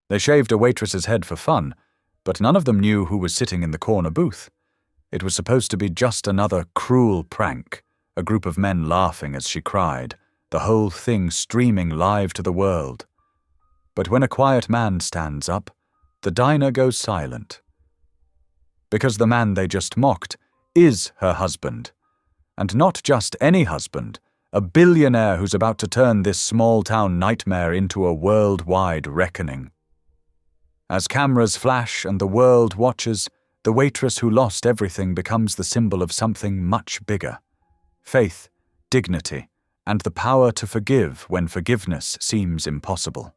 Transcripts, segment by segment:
They shaved a waitress's head for fun, but none of them knew who was sitting in the corner booth. It was supposed to be just another cruel prank, a group of men laughing as she cried, the whole thing streaming live to the world. But when a quiet man stands up, the diner goes silent. Because the man they just mocked is her husband. And not just any husband, a billionaire who's about to turn this small-town nightmare into a worldwide reckoning. As cameras flash and the world watches, the waitress who lost everything becomes the symbol of something much bigger. Faith, dignity, and the power to forgive when forgiveness seems impossible.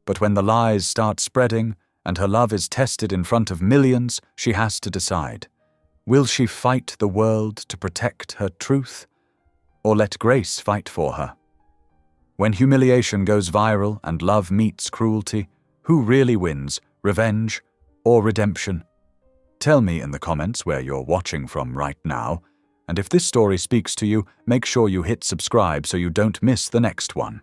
But when the lies start spreading and her love is tested in front of millions, she has to decide. Will she fight the world to protect her truth, or let grace fight for her? When humiliation goes viral and love meets cruelty, who really wins, revenge or redemption? Tell me in the comments where you're watching from right now, and if this story speaks to you, make sure you hit subscribe so you don't miss the next one.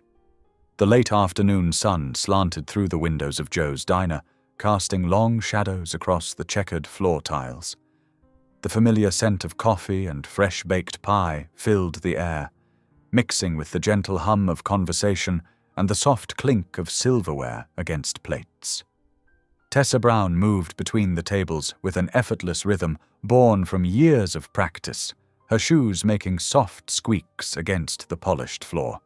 The late afternoon sun slanted through the windows of Joe's diner, casting long shadows across the checkered floor tiles. The familiar scent of coffee and fresh-baked pie filled the air, mixing with the gentle hum of conversation and the soft clink of silverware against plates. Tessa Brown moved between the tables with an effortless rhythm born from years of practice, her shoes making soft squeaks against the polished floor.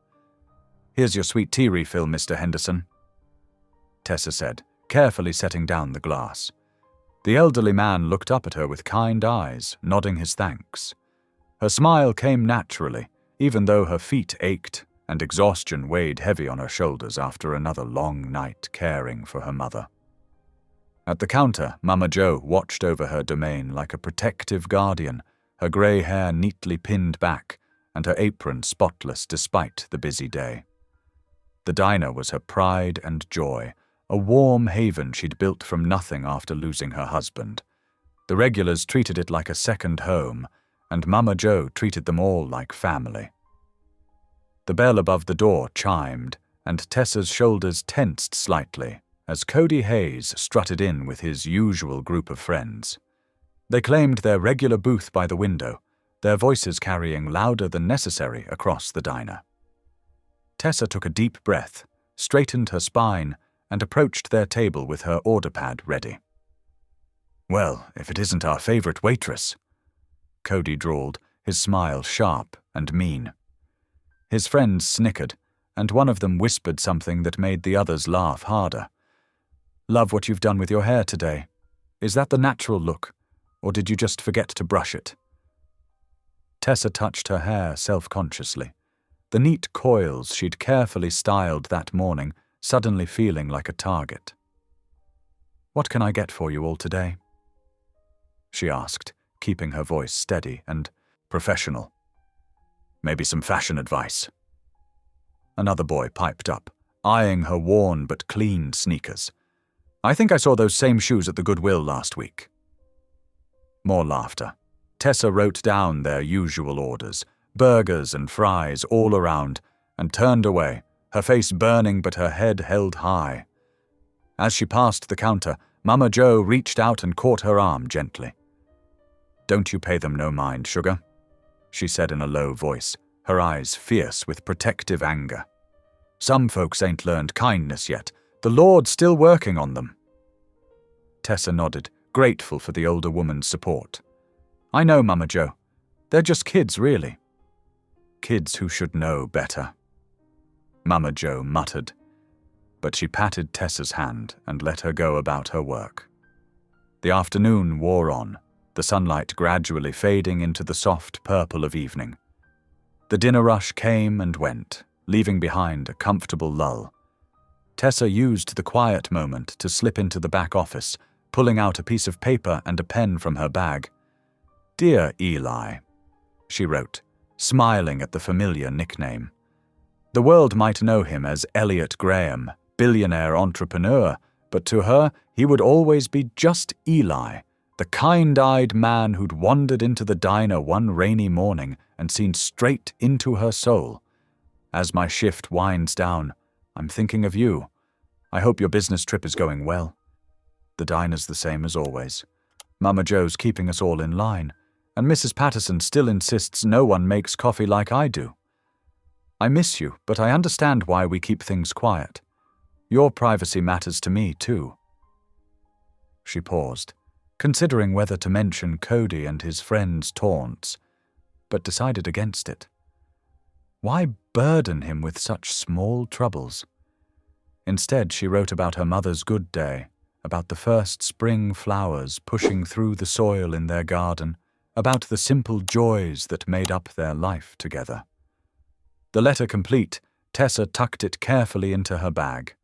"Here's your sweet tea refill, Mr. Henderson," Tessa said, carefully setting down the glass. The elderly man looked up at her with kind eyes, nodding his thanks. Her smile came naturally, even though her feet ached and exhaustion weighed heavy on her shoulders after another long night caring for her mother. At the counter, Mama Jo watched over her domain like a protective guardian, her grey hair neatly pinned back and her apron spotless despite the busy day. The diner was her pride and joy, a warm haven she'd built from nothing after losing her husband. The regulars treated it like a second home, and Mama Jo treated them all like family. The bell above the door chimed, and Tessa's shoulders tensed slightly as Cody Hayes strutted in with his usual group of friends. They claimed their regular booth by the window, their voices carrying louder than necessary across the diner. Tessa took a deep breath, straightened her spine, and approached their table with her order pad ready. "Well, if it isn't our favorite waitress," Cody drawled, his smile sharp and mean. His friends snickered, and one of them whispered something that made the others laugh harder. "Love what you've done with your hair today. Is that the natural look, or did you just forget to brush it?" Tessa touched her hair self-consciously, the neat coils she'd carefully styled that morning suddenly feeling like a target. "What can I get for you all today?" she asked, keeping her voice steady and professional. "Maybe some fashion advice," another boy piped up, eyeing her worn but clean sneakers. "I think I saw those same shoes at the Goodwill last week." More laughter. Tessa wrote down their usual orders, burgers and fries all around, and turned away, her face burning but her head held high. As she passed the counter, Mama Jo reached out and caught her arm gently. "Don't you pay them no mind, sugar," she said in a low voice, her eyes fierce with protective anger. "Some folks ain't learned kindness yet. The Lord's still working on them." Tessa nodded, grateful for the older woman's support. "I know, Mama Jo. They're just kids, really." "Kids who should know better," Mama Jo muttered, but she patted Tessa's hand and let her go about her work. The afternoon wore on, the sunlight gradually fading into the soft purple of evening. The dinner rush came and went, leaving behind a comfortable lull. Tessa used the quiet moment to slip into the back office, pulling out a piece of paper and a pen from her bag. "Dear Eli," she wrote, smiling at the familiar nickname. The world might know him as Elliot Graham, billionaire entrepreneur, but to her he would always be just Eli, the kind-eyed man who'd wandered into the diner one rainy morning and seen straight into her soul. "As my shift winds down, I'm thinking of you. I hope your business trip is going well. The diner's the same as always. Mama Joe's keeping us all in line, and Mrs. Patterson still insists no one makes coffee like I do. I miss you, but I understand why we keep things quiet. Your privacy matters to me, too. She paused, considering whether to mention Cody and his friend's taunts, but decided against it. Why burden him with such small troubles? Instead, she wrote about her mother's good day, about the first spring flowers pushing through the soil in their garden, about the simple joys that made up their life together. The letter complete, Tessa tucked it carefully into her bag.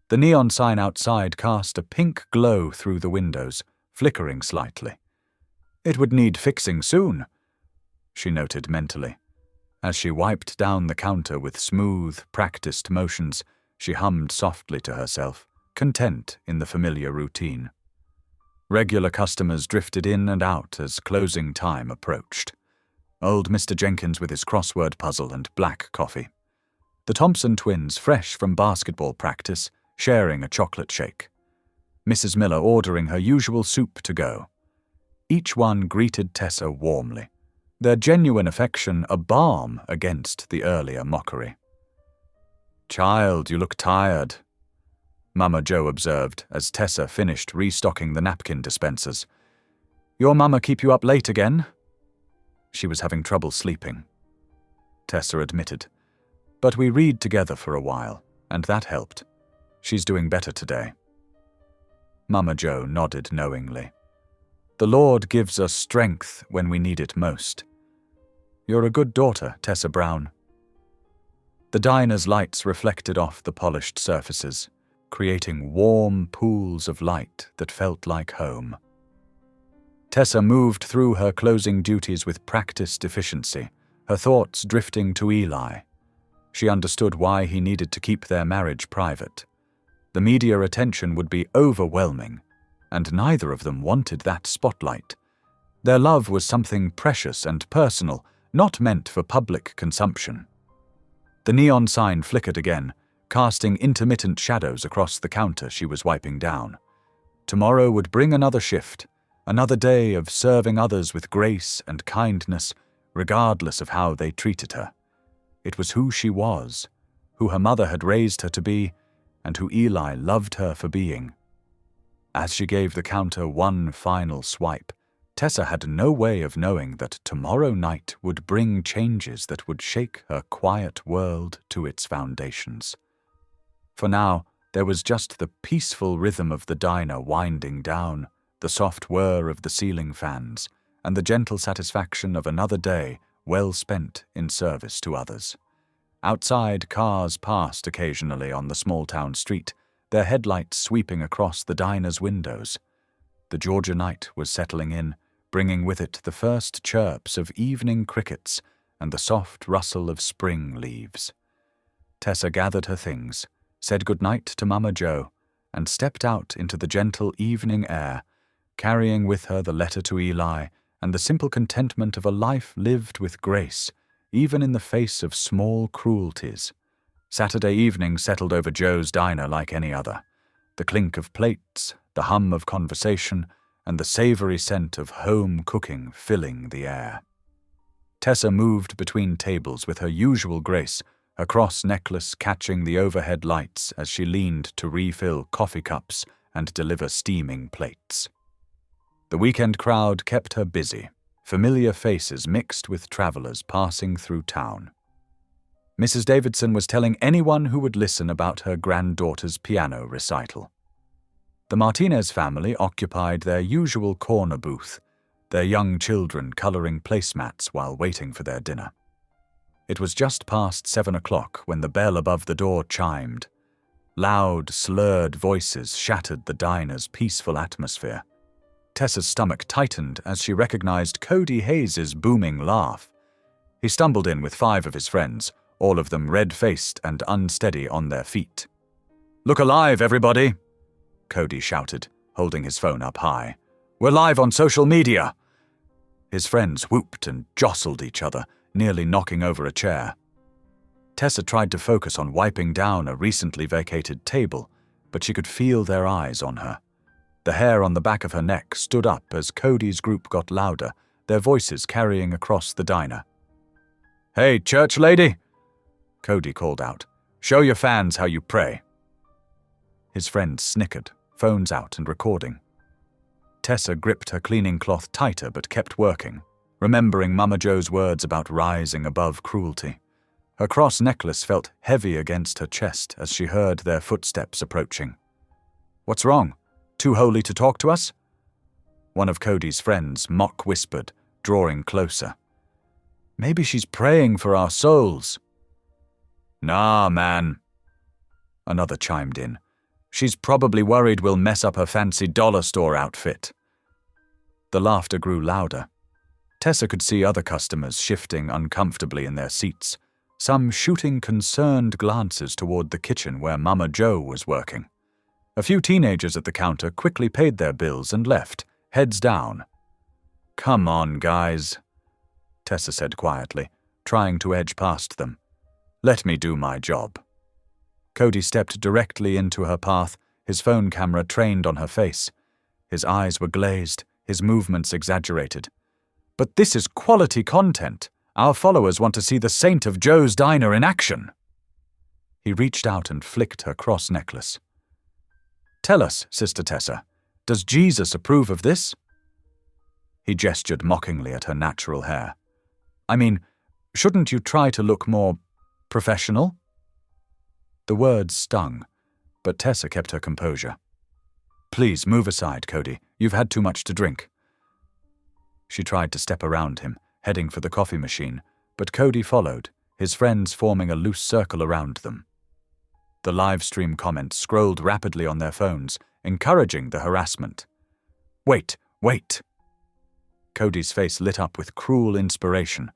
The neon sign outside cast a pink glow through the windows, flickering slightly. It would need fixing soon, she noted mentally. As she wiped down the counter with smooth, practiced motions, she hummed softly to herself, content in the familiar routine. Regular customers drifted in and out as closing time approached. Old Mr. Jenkins with his crossword puzzle and black coffee. The Thompson twins, fresh from basketball practice, sharing a chocolate shake. Mrs. Miller ordering her usual soup to go. Each one greeted Tessa warmly, their genuine affection a balm against the earlier mockery. "Child, you look tired," Mama Joe observed as Tessa finished restocking the napkin dispensers. "Your mama keep you up late again?" She was having trouble sleeping, Tessa admitted. "But we read together for a while, and that helped. She's doing better today." Mama Joe nodded knowingly. "The Lord gives us strength when we need it most. You're a good daughter, Tessa Brown." The diner's lights reflected off the polished surfaces, creating warm pools of light that felt like home. Tessa moved through her closing duties with practiced efficiency, her thoughts drifting to Eli. She understood why he needed to keep their marriage private. The media attention would be overwhelming, and neither of them wanted that spotlight. Their love was something precious and personal, not meant for public consumption. The neon sign flickered again, casting intermittent shadows across the counter she was wiping down. Tomorrow would bring another shift, another day of serving others with grace and kindness, regardless of how they treated her. It was who she was, who her mother had raised her to be, and who Eli loved her for being. As she gave the counter one final swipe, Tessa had no way of knowing that tomorrow night would bring changes that would shake her quiet world to its foundations. For now, there was just the peaceful rhythm of the diner winding down, the soft whir of the ceiling fans, and the gentle satisfaction of another day well spent in service to others. Outside, cars passed occasionally on the small-town street, their headlights sweeping across the diner's windows. The Georgia night was settling in, bringing with it the first chirps of evening crickets and the soft rustle of spring leaves. Tessa gathered her things, said goodnight to Mama Joe, and stepped out into the gentle evening air, carrying with her the letter to Eli and the simple contentment of a life lived with grace, even in the face of small cruelties. Saturday evening settled over Joe's diner like any other. The clink of plates, the hum of conversation, and the savory scent of home cooking filling the air. Tessa moved between tables with her usual grace, her cross necklace catching the overhead lights as she leaned to refill coffee cups and deliver steaming plates. The weekend crowd kept her busy, familiar faces mixed with travelers passing through town. Mrs. Davidson was telling anyone who would listen about her granddaughter's piano recital. The Martinez family occupied their usual corner booth, their young children coloring placemats while waiting for their dinner. It was just past 7 o'clock when the bell above the door chimed. Loud, slurred voices shattered the diner's peaceful atmosphere. Tessa's stomach tightened as she recognized Cody Hayes's booming laugh. He stumbled in with 5 of his friends, all of them red-faced and unsteady on their feet. "Look alive, everybody!" Cody shouted, holding his phone up high. "We're live on social media!" His friends whooped and jostled each other, nearly knocking over a chair. Tessa tried to focus on wiping down a recently vacated table, but she could feel their eyes on her. The hair on the back of her neck stood up as Cody's group got louder, their voices carrying across the diner. "Hey, church lady!" Cody called out. "Show your fans how you pray." His friends snickered, phones out and recording. Tessa gripped her cleaning cloth tighter but kept working, remembering Mama Joe's words about rising above cruelty. Her cross necklace felt heavy against her chest as she heard their footsteps approaching. "What's wrong? Too holy to talk to us?" One of Cody's friends mock-whispered, drawing closer. "Maybe she's praying for our souls." "Nah, man," another chimed in. "She's probably worried we'll mess up her fancy dollar store outfit." The laughter grew louder. Tessa could see other customers shifting uncomfortably in their seats, some shooting concerned glances toward the kitchen where Mama Joe was working. A few teenagers at the counter quickly paid their bills and left, heads down. "Come on, guys," Tessa said quietly, trying to edge past them. "Let me do my job." Cody stepped directly into her path, his phone camera trained on her face. His eyes were glazed, his movements exaggerated. "But this is quality content. Our followers want to see the Saint of Joe's Diner in action." He reached out and flicked her cross necklace. "Tell us, Sister Tessa, does Jesus approve of this?" He gestured mockingly at her natural hair. "I mean, shouldn't you try to look more professional?" The words stung, but Tessa kept her composure. "Please move aside, Cody. You've had too much to drink." She tried to step around him, heading for the coffee machine, but Cody followed, his friends forming a loose circle around them. The live stream comments scrolled rapidly on their phones, encouraging the harassment. "Wait, wait!" Cody's face lit up with cruel inspiration.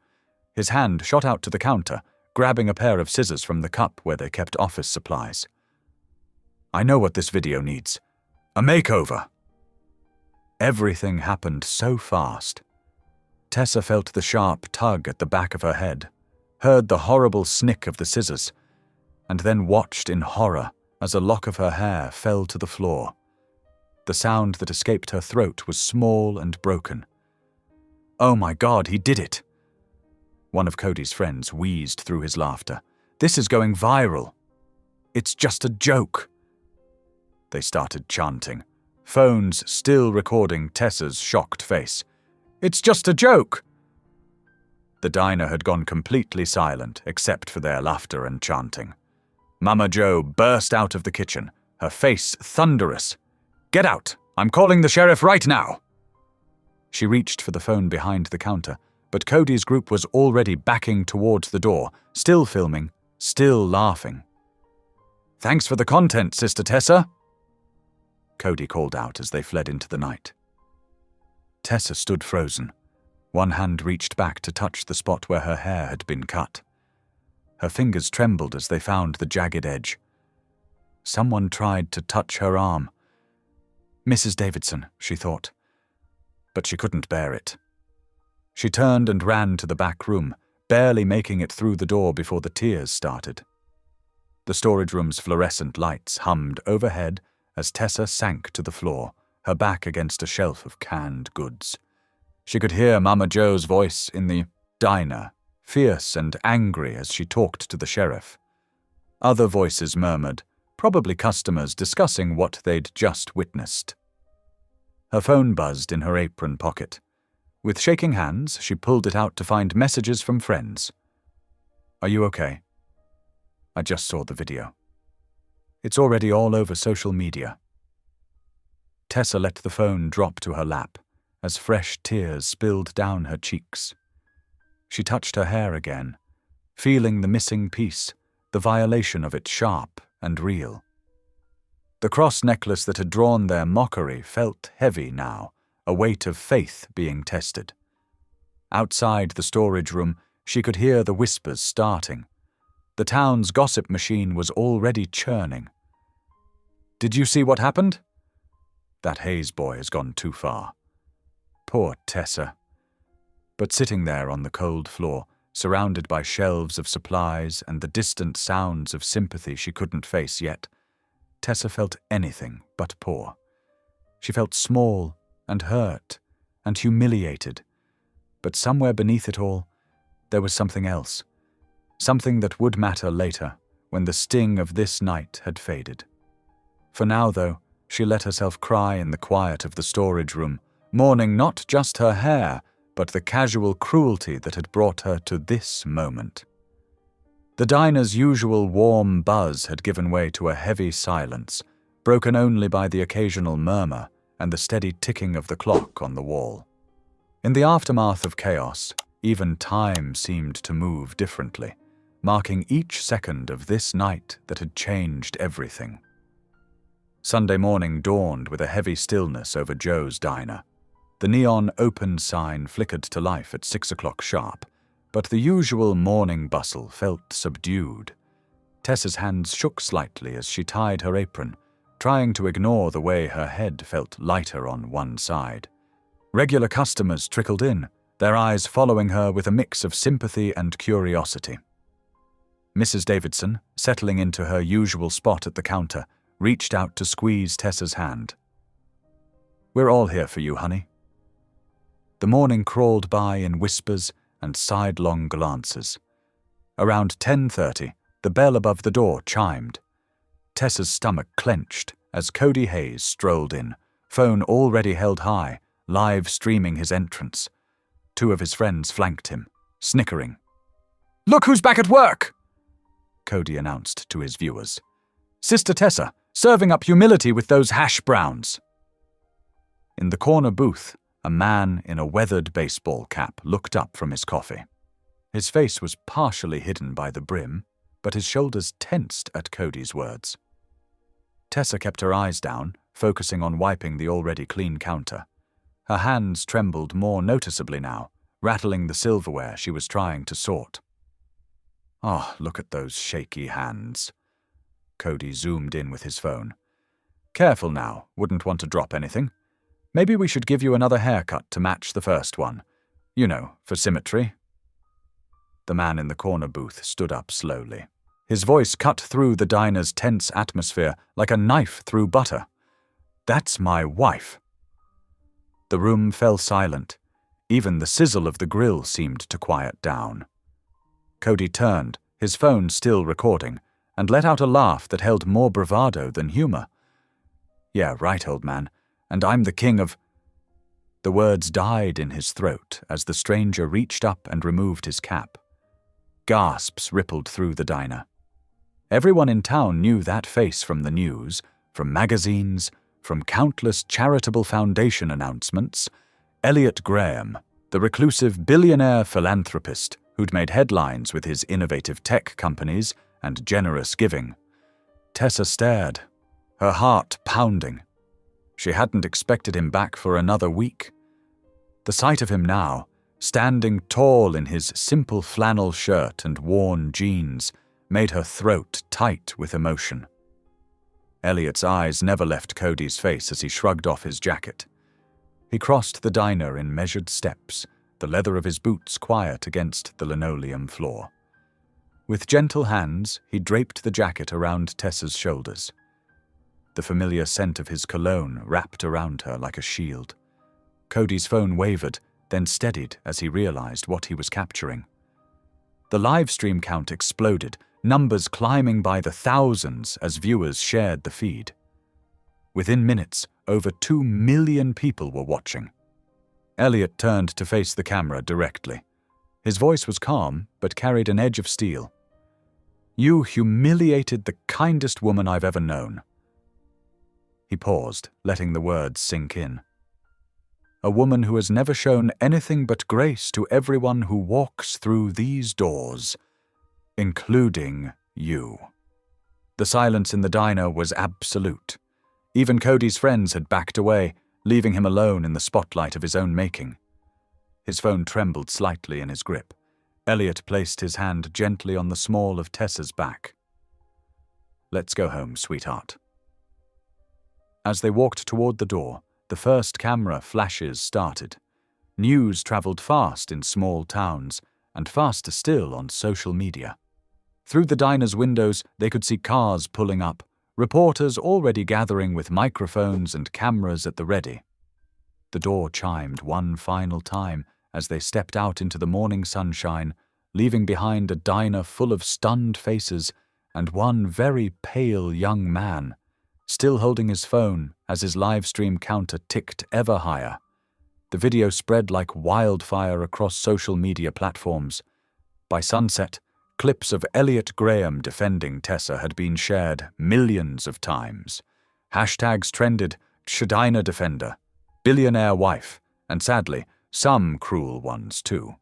His hand shot out to the counter, grabbing a pair of scissors from the cup where they kept office supplies. "I know what this video needs. A makeover." Everything happened so fast. Tessa felt the sharp tug at the back of her head, heard the horrible snick of the scissors, and then watched in horror as a lock of her hair fell to the floor. The sound that escaped her throat was small and broken. "Oh my God, he did it!" One of Cody's friends wheezed through his laughter. "This is going viral. It's just a joke." They started chanting, phones still recording Tessa's shocked face. "It's just a joke!" The diner had gone completely silent except for their laughter and chanting. Mama Joe burst out of the kitchen, her face thunderous. "Get out! I'm calling the sheriff right now!" She reached for the phone behind the counter, but Cody's group was already backing towards the door, still filming, still laughing. "Thanks for the content, Sister Tessa," Cody called out as they fled into the night. Tessa stood frozen. One hand reached back to touch the spot where her hair had been cut. Her fingers trembled as they found the jagged edge. Someone tried to touch her arm. Mrs. Davidson, she thought. But she couldn't bear it. She turned and ran to the back room, barely making it through the door before the tears started. The storage room's fluorescent lights hummed overhead as Tessa sank to the floor, her back against a shelf of canned goods. She could hear Mama Joe's voice in the diner, fierce and angry as she talked to the sheriff. Other voices murmured, probably customers discussing what they'd just witnessed. Her phone buzzed in her apron pocket. With shaking hands, she pulled it out to find messages from friends. "Are you okay? I just saw the video. It's already all over social media." Tessa let the phone drop to her lap as fresh tears spilled down her cheeks. She touched her hair again, feeling the missing piece, the violation of it sharp and real. The cross necklace that had drawn their mockery felt heavy now, a weight of faith being tested. Outside the storage room, she could hear the whispers starting. The town's gossip machine was already churning. "Did you see what happened? That Hayes boy has gone too far." Poor Tessa. But sitting there on the cold floor, surrounded by shelves of supplies and the distant sounds of sympathy she couldn't face yet, Tessa felt anything but poor. She felt small and hurt and humiliated, but somewhere beneath it all, there was something else, something that would matter later when the sting of this night had faded. For now, though, she let herself cry in the quiet of the storage room, mourning not just her hair, but the casual cruelty that had brought her to this moment. The diner's usual warm buzz had given way to a heavy silence, broken only by the occasional murmur and the steady ticking of the clock on the wall. In the aftermath of chaos, even time seemed to move differently, marking each second of this night that had changed everything. Sunday morning dawned with a heavy stillness over Joe's diner. The neon open sign flickered to life at 6 o'clock sharp, but the usual morning bustle felt subdued. Tessa's hands shook slightly as she tied her apron, trying to ignore the way her head felt lighter on one side. Regular customers trickled in, their eyes following her with a mix of sympathy and curiosity. Mrs. Davidson, settling into her usual spot at the counter, reached out to squeeze Tessa's hand. "We're all here for you, honey." The morning crawled by in whispers and sidelong glances. Around 10:30, the bell above the door chimed. Tessa's stomach clenched as Cody Hayes strolled in, phone already held high, live streaming his entrance. Two of his friends flanked him, snickering. "Look who's back at work!" Cody announced to his viewers. "Sister Tessa, serving up humility with those hash browns." In the corner booth, a man in a weathered baseball cap looked up from his coffee. His face was partially hidden by the brim, but his shoulders tensed at Cody's words. Tessa kept her eyes down, focusing on wiping the already clean counter. Her hands trembled more noticeably now, rattling the silverware she was trying to sort. "Oh, look at those shaky hands." Cody zoomed in with his phone. "Careful now, wouldn't want to drop anything. Maybe we should give you another haircut to match the first one. You know, for symmetry." The man in the corner booth stood up slowly. His voice cut through the diner's tense atmosphere like a knife through butter. "That's my wife." The room fell silent. Even the sizzle of the grill seemed to quiet down. Cody turned, his phone still recording, and let out a laugh that held more bravado than humor. "Yeah, right, old man. And I'm the king of—" The words died in his throat as the stranger reached up and removed his cap. Gasps rippled through the diner. Everyone in town knew that face from the news, from magazines, from countless charitable foundation announcements. Elliot Graham, the reclusive billionaire philanthropist who'd made headlines with his innovative tech companies and generous giving. Tessa stared, her heart pounding. She hadn't expected him back for another week. The sight of him now, standing tall in his simple flannel shirt and worn jeans, made her throat tight with emotion. Elliot's eyes never left Cody's face as he shrugged off his jacket. He crossed the diner in measured steps, the leather of his boots quiet against the linoleum floor. With gentle hands, he draped the jacket around Tessa's shoulders. The familiar scent of his cologne wrapped around her like a shield. Cody's phone wavered, then steadied as he realized what he was capturing. The live stream count exploded, numbers climbing by the thousands as viewers shared the feed. Within minutes, over 2 million people were watching. Elliot turned to face the camera directly. His voice was calm, but carried an edge of steel. "You humiliated the kindest woman I've ever known." He paused, letting the words sink in. "A woman who has never shown anything but grace to everyone who walks through these doors, including you." The silence in the diner was absolute. Even Cody's friends had backed away, leaving him alone in the spotlight of his own making. His phone trembled slightly in his grip. Elliot placed his hand gently on the small of Tessa's back. "Let's go home, sweetheart." As they walked toward the door, the first camera flashes started. News traveled fast in small towns, and faster still on social media. Through the diner's windows, they could see cars pulling up, reporters already gathering with microphones and cameras at the ready. The door chimed one final time as they stepped out into the morning sunshine, leaving behind a diner full of stunned faces and one very pale young man, still holding his phone as his live stream counter ticked ever higher. The video spread like wildfire across social media platforms. By sunset, clips of Elliot Graham defending Tessa had been shared millions of times. Hashtags trended Shadina Defender, Billionaire Wife, and sadly, some cruel ones too.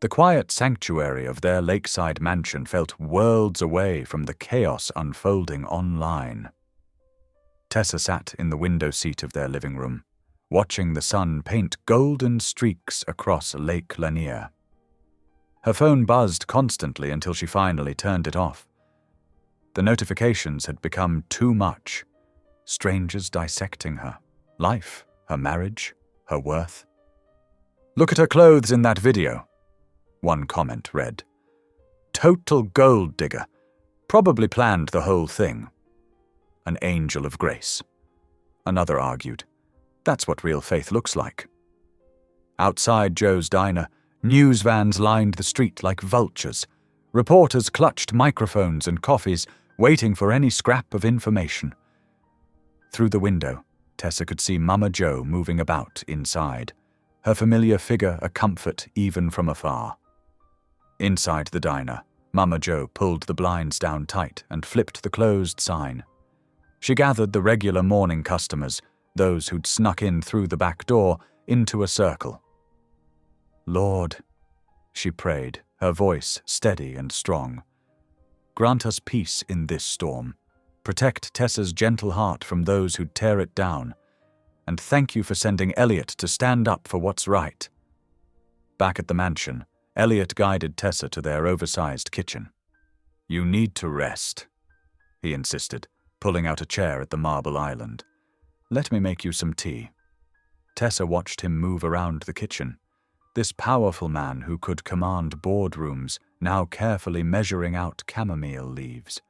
The quiet sanctuary of their lakeside mansion felt worlds away from the chaos unfolding online. Tessa sat in the window seat of their living room, watching the sun paint golden streaks across Lake Lanier. Her phone buzzed constantly until she finally turned it off. The notifications had become too much. Strangers dissecting her life, her marriage, her worth. "Look at her clothes in that video," one comment read. "Total gold digger. Probably planned the whole thing." "An angel of grace," another argued. "That's what real faith looks like." Outside Joe's diner, news vans lined the street like vultures. Reporters clutched microphones and coffees, waiting for any scrap of information. Through the window, Tessa could see Mama Joe moving about inside, her familiar figure a comfort even from afar. Inside the diner, Mama Joe pulled the blinds down tight and flipped the closed sign. She gathered the regular morning customers, those who'd snuck in through the back door, into a circle. "Lord," she prayed, her voice steady and strong, "grant us peace in this storm. Protect Tessa's gentle heart from those who'd tear it down. And thank you for sending Elliot to stand up for what's right." Back at the mansion, Elliot guided Tessa to their oversized kitchen. "You need to rest," he insisted, pulling out a chair at the marble island. "Let me make you some tea." Tessa watched him move around the kitchen. This powerful man who could command boardrooms, now carefully measuring out chamomile leaves.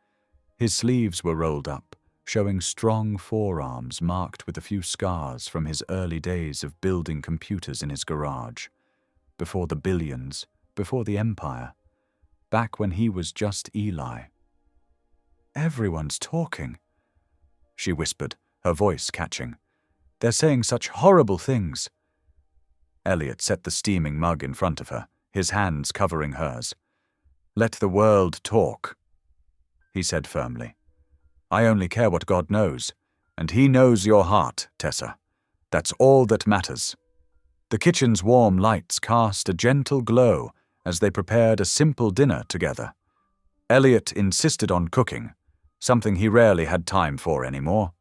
His sleeves were rolled up, showing strong forearms marked with a few scars from his early days of building computers in his garage. Before the billions, before the empire, back when he was just Eli. "Everyone's talking," she whispered, her voice catching. "They're saying such horrible things." Elliot set the steaming mug in front of her, his hands covering hers. "Let the world talk," he said firmly. "I only care what God knows, and He knows your heart, Tessa. That's all that matters." The kitchen's warm lights cast a gentle glow as they prepared a simple dinner together. Elliot insisted on cooking, something he rarely had time for anymore.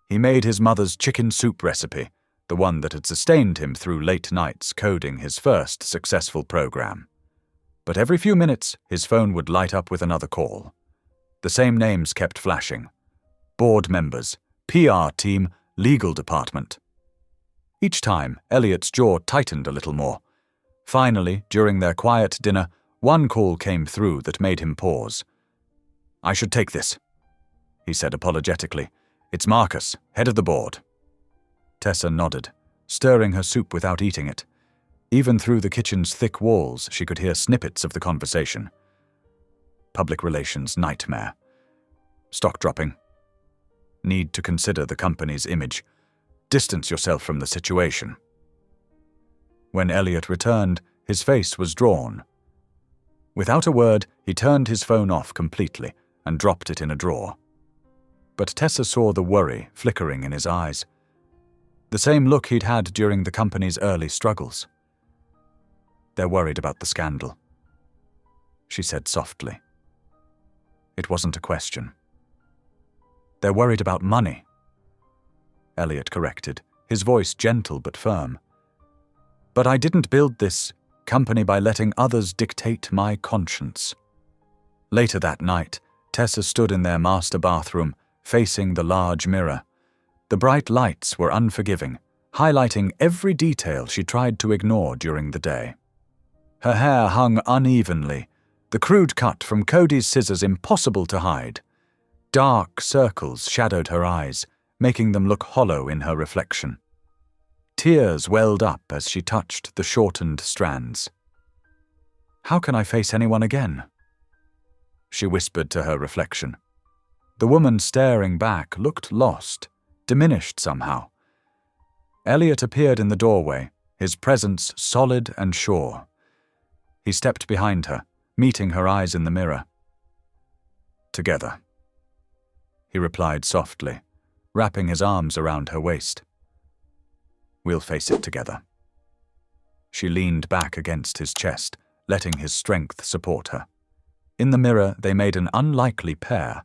He made his mother's chicken soup recipe, the one that had sustained him through late nights coding his first successful program. But every few minutes, his phone would light up with another call. The same names kept flashing. Board members, PR team, legal department. Each time, Elliot's jaw tightened a little more. Finally, during their quiet dinner, one call came through that made him pause. "I should take this," he said apologetically. "It's Marcus, head of the board." Tessa nodded, stirring her soup without eating it. Even through the kitchen's thick walls, she could hear snippets of the conversation. Public relations nightmare. Stock dropping. Need to consider the company's image. Distance yourself from the situation. When Elliot returned, his face was drawn. Without a word, he turned his phone off completely and dropped it in a drawer. But Tessa saw the worry flickering in his eyes. The same look he'd had during the company's early struggles. "They're worried about the scandal," she said softly. It wasn't a question. "They're worried about money," Elliot corrected, his voice gentle but firm. "But I didn't build this company by letting others dictate my conscience." Later that night, Tessa stood in their master bathroom, facing the large mirror. The bright lights were unforgiving, highlighting every detail she tried to ignore during the day. Her hair hung unevenly, the crude cut from Cody's scissors impossible to hide. Dark circles shadowed her eyes, making them look hollow in her reflection. Tears welled up as she touched the shortened strands. "How can I face anyone again?" she whispered to her reflection. The woman staring back looked lost, diminished somehow. Elliot appeared in the doorway, his presence solid and sure. He stepped behind her, meeting her eyes in the mirror. "Together," he replied softly, wrapping his arms around her waist. "We'll face it together." She leaned back against his chest, letting his strength support her. In the mirror, they made an unlikely pair,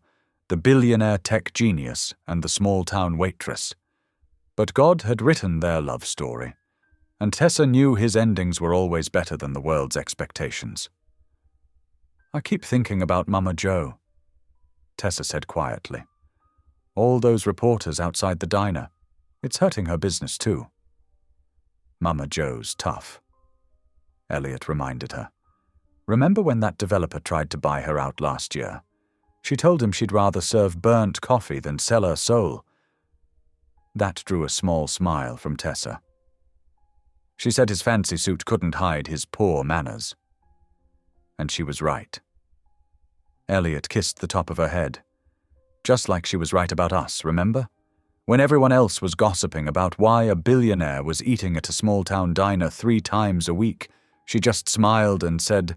the billionaire tech genius and the small-town waitress. But God had written their love story, and Tessa knew his endings were always better than the world's expectations. "I keep thinking about Mama Jo," Tessa said quietly. "All those reporters outside the diner. It's hurting her business too." "Mama Jo's tough," Elliot reminded her. "Remember when that developer tried to buy her out last year? She told him she'd rather serve burnt coffee than sell her soul." That drew a small smile from Tessa. She said his fancy suit couldn't hide his poor manners. And she was right. Elliot kissed the top of her head. Just like she was right about us, remember? When everyone else was gossiping about why a billionaire was eating at a small-town diner 3 times a week, she just smiled and said,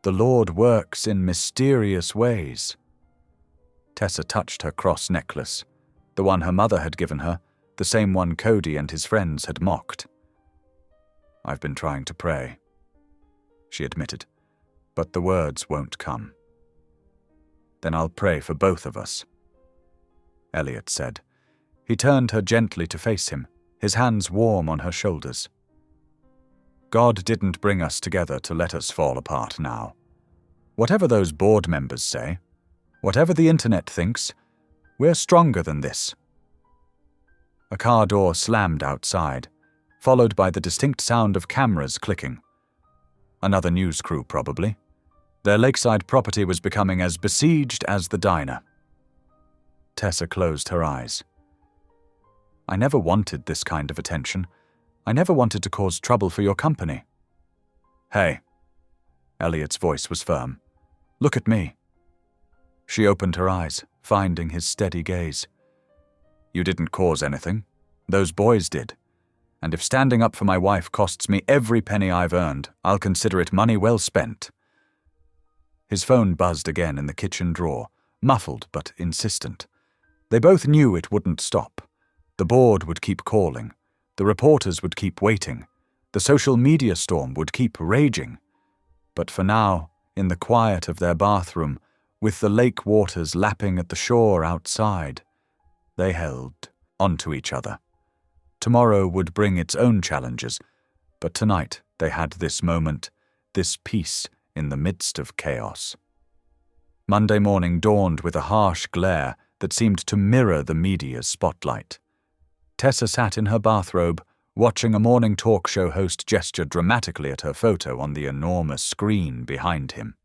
"The Lord works in mysterious ways." Tessa touched her cross necklace, the one her mother had given her, the same one Cody and his friends had mocked. "I've been trying to pray," she admitted, "but the words won't come." "Then I'll pray for both of us," Elliot said. He turned her gently to face him, his hands warm on her shoulders. "God didn't bring us together to let us fall apart now. Whatever those board members say, whatever the internet thinks, we're stronger than this." A car door slammed outside, followed by the distinct sound of cameras clicking. Another news crew, probably. Their lakeside property was becoming as besieged as the diner. Tessa closed her eyes. "I never wanted this kind of attention. I never wanted to cause trouble for your company." "Hey," Elliot's voice was firm. "Look at me." She opened her eyes, finding his steady gaze. "You didn't cause anything. Those boys did. And if standing up for my wife costs me every penny I've earned, I'll consider it money well spent." His phone buzzed again in the kitchen drawer, muffled but insistent. They both knew it wouldn't stop. The board would keep calling. The reporters would keep waiting. The social media storm would keep raging. But for now, in the quiet of their bathroom, with the lake waters lapping at the shore outside, they held onto each other. Tomorrow would bring its own challenges, but tonight they had this moment, this peace in the midst of chaos. Monday morning dawned with a harsh glare that seemed to mirror the media's spotlight. Tessa sat in her bathrobe, watching a morning talk show host gesture dramatically at her photo on the enormous screen behind him.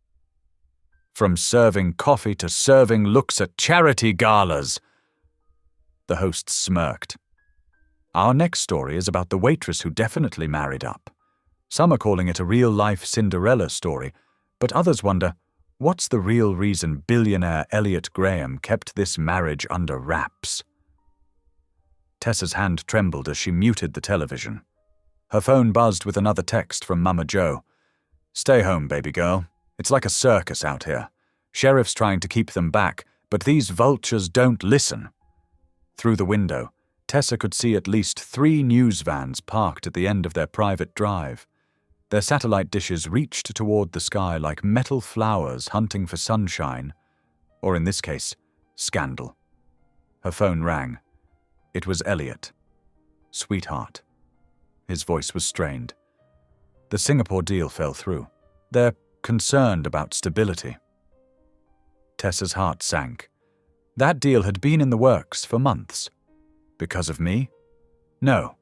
"From serving coffee to serving looks at charity galas," the host smirked. "Our next story is about the waitress who definitely married up. Some are calling it a real-life Cinderella story, but others wonder, what's the real reason billionaire Elliot Graham kept this marriage under wraps?" Tessa's hand trembled as she muted the television. Her phone buzzed with another text from Mama Jo. "Stay home, baby girl. It's like a circus out here. Sheriff's trying to keep them back, but these vultures don't listen." Through the window, Tessa could see at least 3 news vans parked at the end of their private drive. Their satellite dishes reached toward the sky like metal flowers hunting for sunshine, or in this case, scandal. Her phone rang. It was Elliot. "Sweetheart." His voice was strained. "The Singapore deal fell through. They're concerned about stability." Tessa's heart sank. That deal had been in the works for months. "Because of me?" "No,"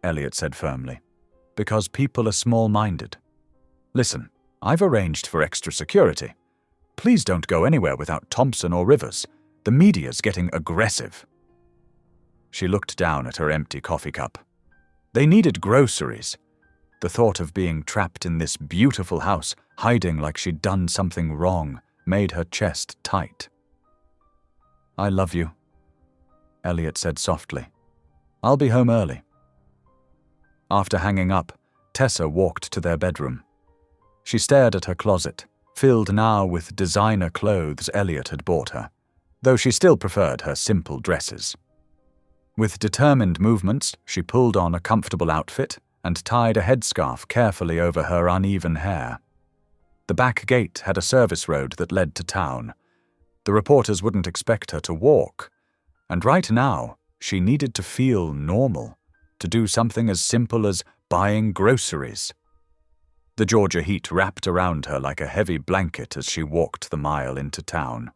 Elliot said firmly. "Because people are small-minded. Listen, I've arranged for extra security. Please don't go anywhere without Thompson or Rivers. The media's getting aggressive." She looked down at her empty coffee cup. They needed groceries. The thought of being trapped in this beautiful house, hiding like she'd done something wrong, made her chest tight. "I love you," Elliot said softly. "I'll be home early." After hanging up, Tessa walked to their bedroom. She stared at her closet, filled now with designer clothes Elliot had bought her, though she still preferred her simple dresses. With determined movements, she pulled on a comfortable outfit and tied a headscarf carefully over her uneven hair. The back gate had a service road that led to town. The reporters wouldn't expect her to walk, and right now, she needed to feel normal, to do something as simple as buying groceries. The Georgia heat wrapped around her like a heavy blanket as she walked the mile into town.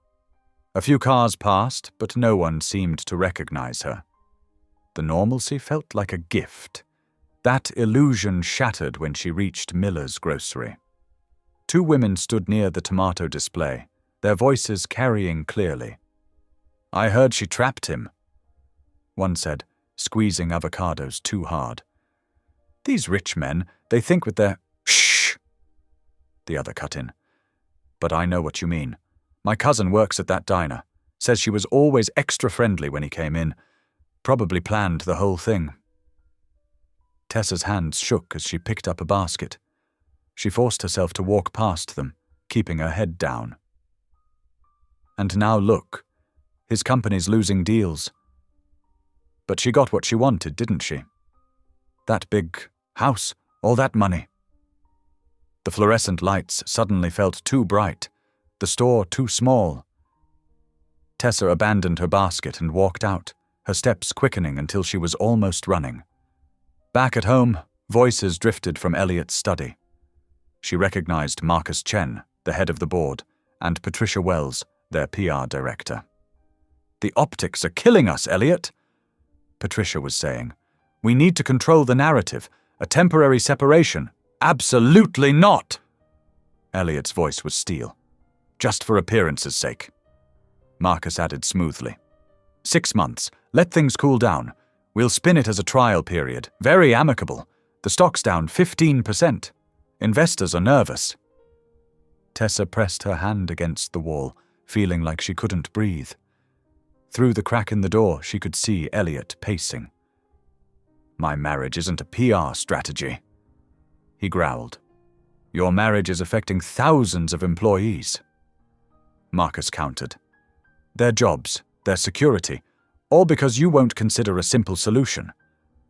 A few cars passed, but no one seemed to recognize her. The normalcy felt like a gift. That illusion shattered when she reached Miller's grocery. Two women stood near the tomato display, their voices carrying clearly. "I heard she trapped him," one said, squeezing avocados too hard. "These rich men, they think with their—" "Shh!" the other cut in. "But I know what you mean. My cousin works at that diner. Says she was always extra friendly when he came in. Probably planned the whole thing." Tessa's hands shook as she picked up a basket. She forced herself to walk past them, keeping her head down. And now look, his company's losing deals. But she got what she wanted, didn't she? That big house, all that money. The fluorescent lights suddenly felt too bright, the store too small. Tessa abandoned her basket and walked out, her steps quickening until she was almost running. Back at home, voices drifted from Elliot's study. She recognized Marcus Chen, the head of the board, and Patricia Wells, their PR director. "The optics are killing us, Elliot," Patricia was saying. "We need to control the narrative. A temporary separation. Absolutely not!" Elliot's voice was steel. "Just for appearance's sake." Marcus added smoothly. 6 months. Let things cool down. We'll spin it as a trial period. Very amicable. The stock's down 15%. Investors are nervous." Tessa pressed her hand against the wall, feeling like she couldn't breathe. Through the crack in the door, she could see Elliot pacing. "My marriage isn't a PR strategy," he growled. "Your marriage is affecting thousands of employees." Marcus countered. "Their jobs, their security, all because you won't consider a simple solution.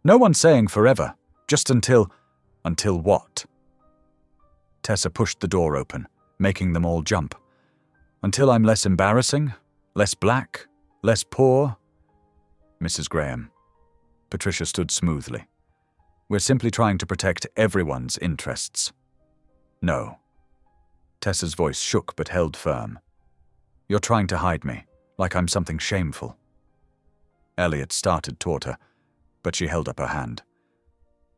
No one's saying forever, just until what?" Tessa pushed the door open, making them all jump. "Until I'm less embarrassing, less black, less poor." "Mrs. Graham." Patricia stood smoothly. "We're simply trying to protect everyone's interests." "No." Tessa's voice shook but held firm. "You're trying to hide me, like I'm something shameful." Elliot started toward her, but she held up her hand.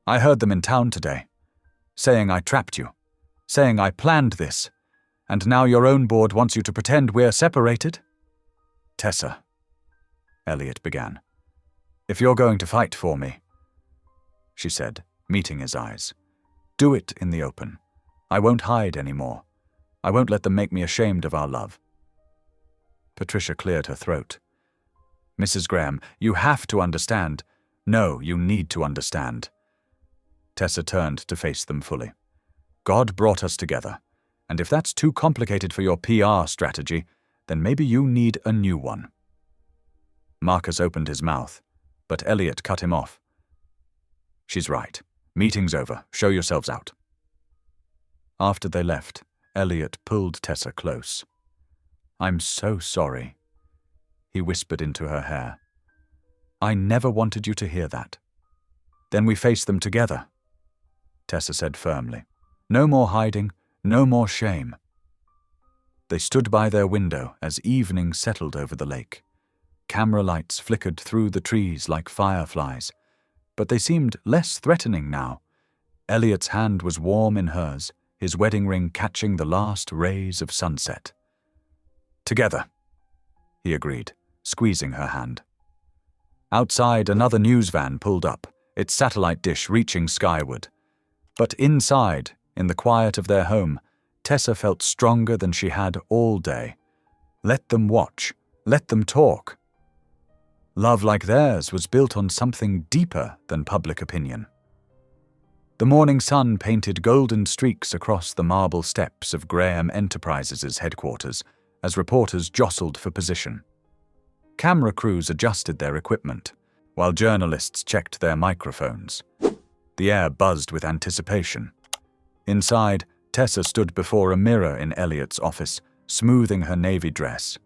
"I heard them in town today, saying I trapped you, saying I planned this, and now your own board wants you to pretend we're separated?" "Tessa," Elliot began, "if you're going to fight for me," she said, meeting his eyes, "do it in the open. I won't hide anymore. I won't let them make me ashamed of our love." Patricia cleared her throat. "Mrs. Graham, you have to understand. No, you need to understand." Tessa turned to face them fully. "God brought us together, and if that's too complicated for your PR strategy, then maybe you need a new one." Marcus opened his mouth, but Elliot cut him off. "She's right. Meeting's over. Show yourselves out." After they left, Elliot pulled Tessa close. "I'm so sorry," he whispered into her hair. "I never wanted you to hear that." "Then we face them together," Tessa said firmly. "No more hiding, no more shame." They stood by their window as evening settled over the lake. Camera lights flickered through the trees like fireflies, but they seemed less threatening now. Elliot's hand was warm in hers, his wedding ring catching the last rays of sunset. Together, he agreed, squeezing her hand. Outside, another news van pulled up, its satellite dish reaching skyward. But inside, in the quiet of their home, Tessa felt stronger than she had all day. Let them watch. Let them talk. Love like theirs was built on something deeper than public opinion. The morning sun painted golden streaks across the marble steps of Graham Enterprises' headquarters as reporters jostled for position. Camera crews adjusted their equipment, while journalists checked their microphones. The air buzzed with anticipation. Inside, Tessa stood before a mirror in Elliot's office, smoothing her navy dress.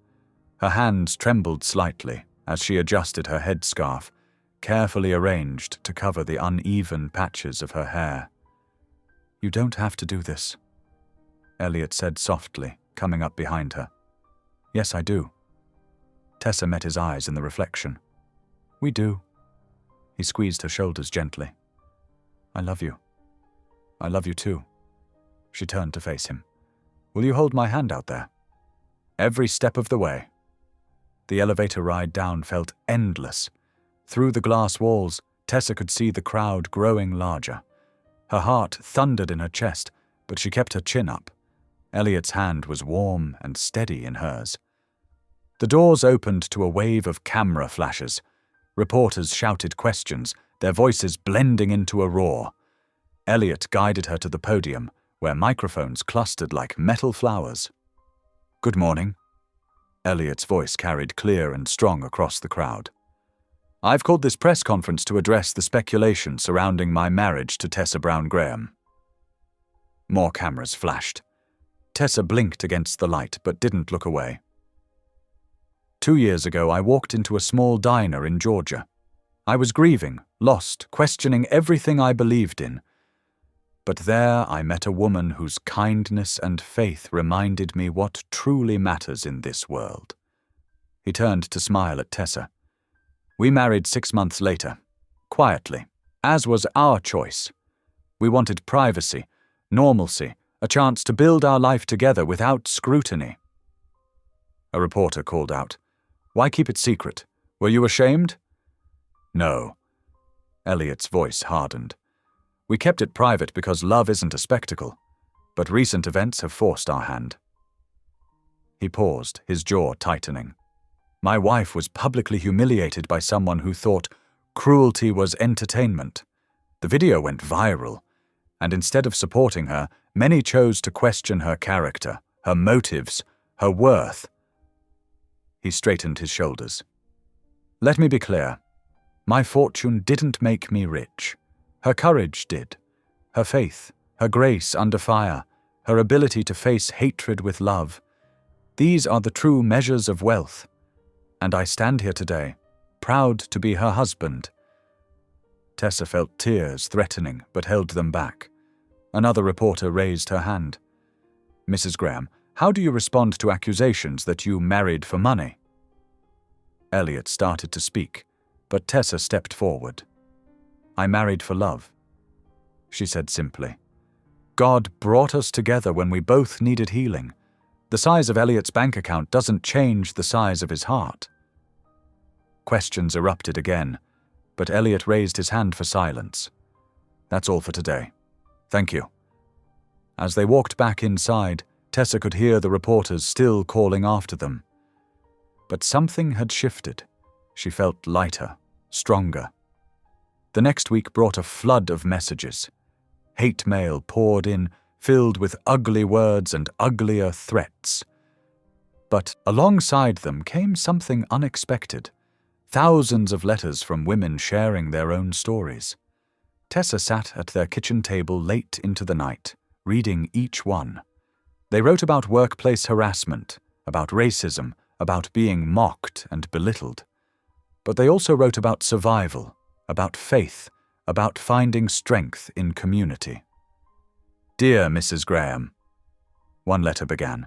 Her hands trembled slightly as she adjusted her headscarf, carefully arranged to cover the uneven patches of her hair. "You don't have to do this," Elliot said softly, coming up behind her. "Yes, I do." Tessa met his eyes in the reflection. "We do." He squeezed her shoulders gently. "I love you. I love you too." She turned to face him. "Will you hold my hand out there?" Every step of the way. The elevator ride down felt endless. Through the glass walls, Tessa could see the crowd growing larger. Her heart thundered in her chest, but she kept her chin up. Elliot's hand was warm and steady in hers. The doors opened to a wave of camera flashes. Reporters shouted questions, their voices blending into a roar. Elliot guided her to the podium, where microphones clustered like metal flowers. "Good morning." Elliot's voice carried clear and strong across the crowd. "I've called this press conference to address the speculation surrounding my marriage to Tessa Brown Graham." More cameras flashed. Tessa blinked against the light but didn't look away. 2 years ago, I walked into a small diner in Georgia. I was grieving, lost, questioning everything I believed in. But there I met a woman whose kindness and faith reminded me what truly matters in this world. He turned to smile at Tessa. We married 6 months later, quietly, as was our choice. We wanted privacy, normalcy, a chance to build our life together without scrutiny. A reporter called out, "Why keep it secret? Were you ashamed?" "No." Elliot's voice hardened. "We kept it private because love isn't a spectacle, but recent events have forced our hand." He paused, his jaw tightening. My wife was publicly humiliated by someone who thought cruelty was entertainment. The video went viral, and instead of supporting her, many chose to question her character, her motives, her worth. He straightened his shoulders. "Let me be clear. My fortune didn't make me rich. Her courage did. Her faith, her grace under fire, her ability to face hatred with love. These are the true measures of wealth. And I stand here today, proud to be her husband." Tessa felt tears threatening, but held them back. Another reporter raised her hand. "Mrs. Graham, how do you respond to accusations that you married for money?" Elliot started to speak, but Tessa stepped forward. "I married for love," she said simply. "God brought us together when we both needed healing. The size of Elliot's bank account doesn't change the size of his heart." Questions erupted again, but Elliot raised his hand for silence. "That's all for today. Thank you." As they walked back inside, Tessa could hear the reporters still calling after them. But something had shifted. She felt lighter, stronger. The next week brought a flood of messages. Hate mail poured in, filled with ugly words and uglier threats. But alongside them came something unexpected. Thousands of letters from women sharing their own stories. Tessa sat at their kitchen table late into the night, reading each one. They wrote about workplace harassment, about racism, about being mocked and belittled. But they also wrote about survival, about faith, about finding strength in community. "Dear Mrs. Graham," one letter began.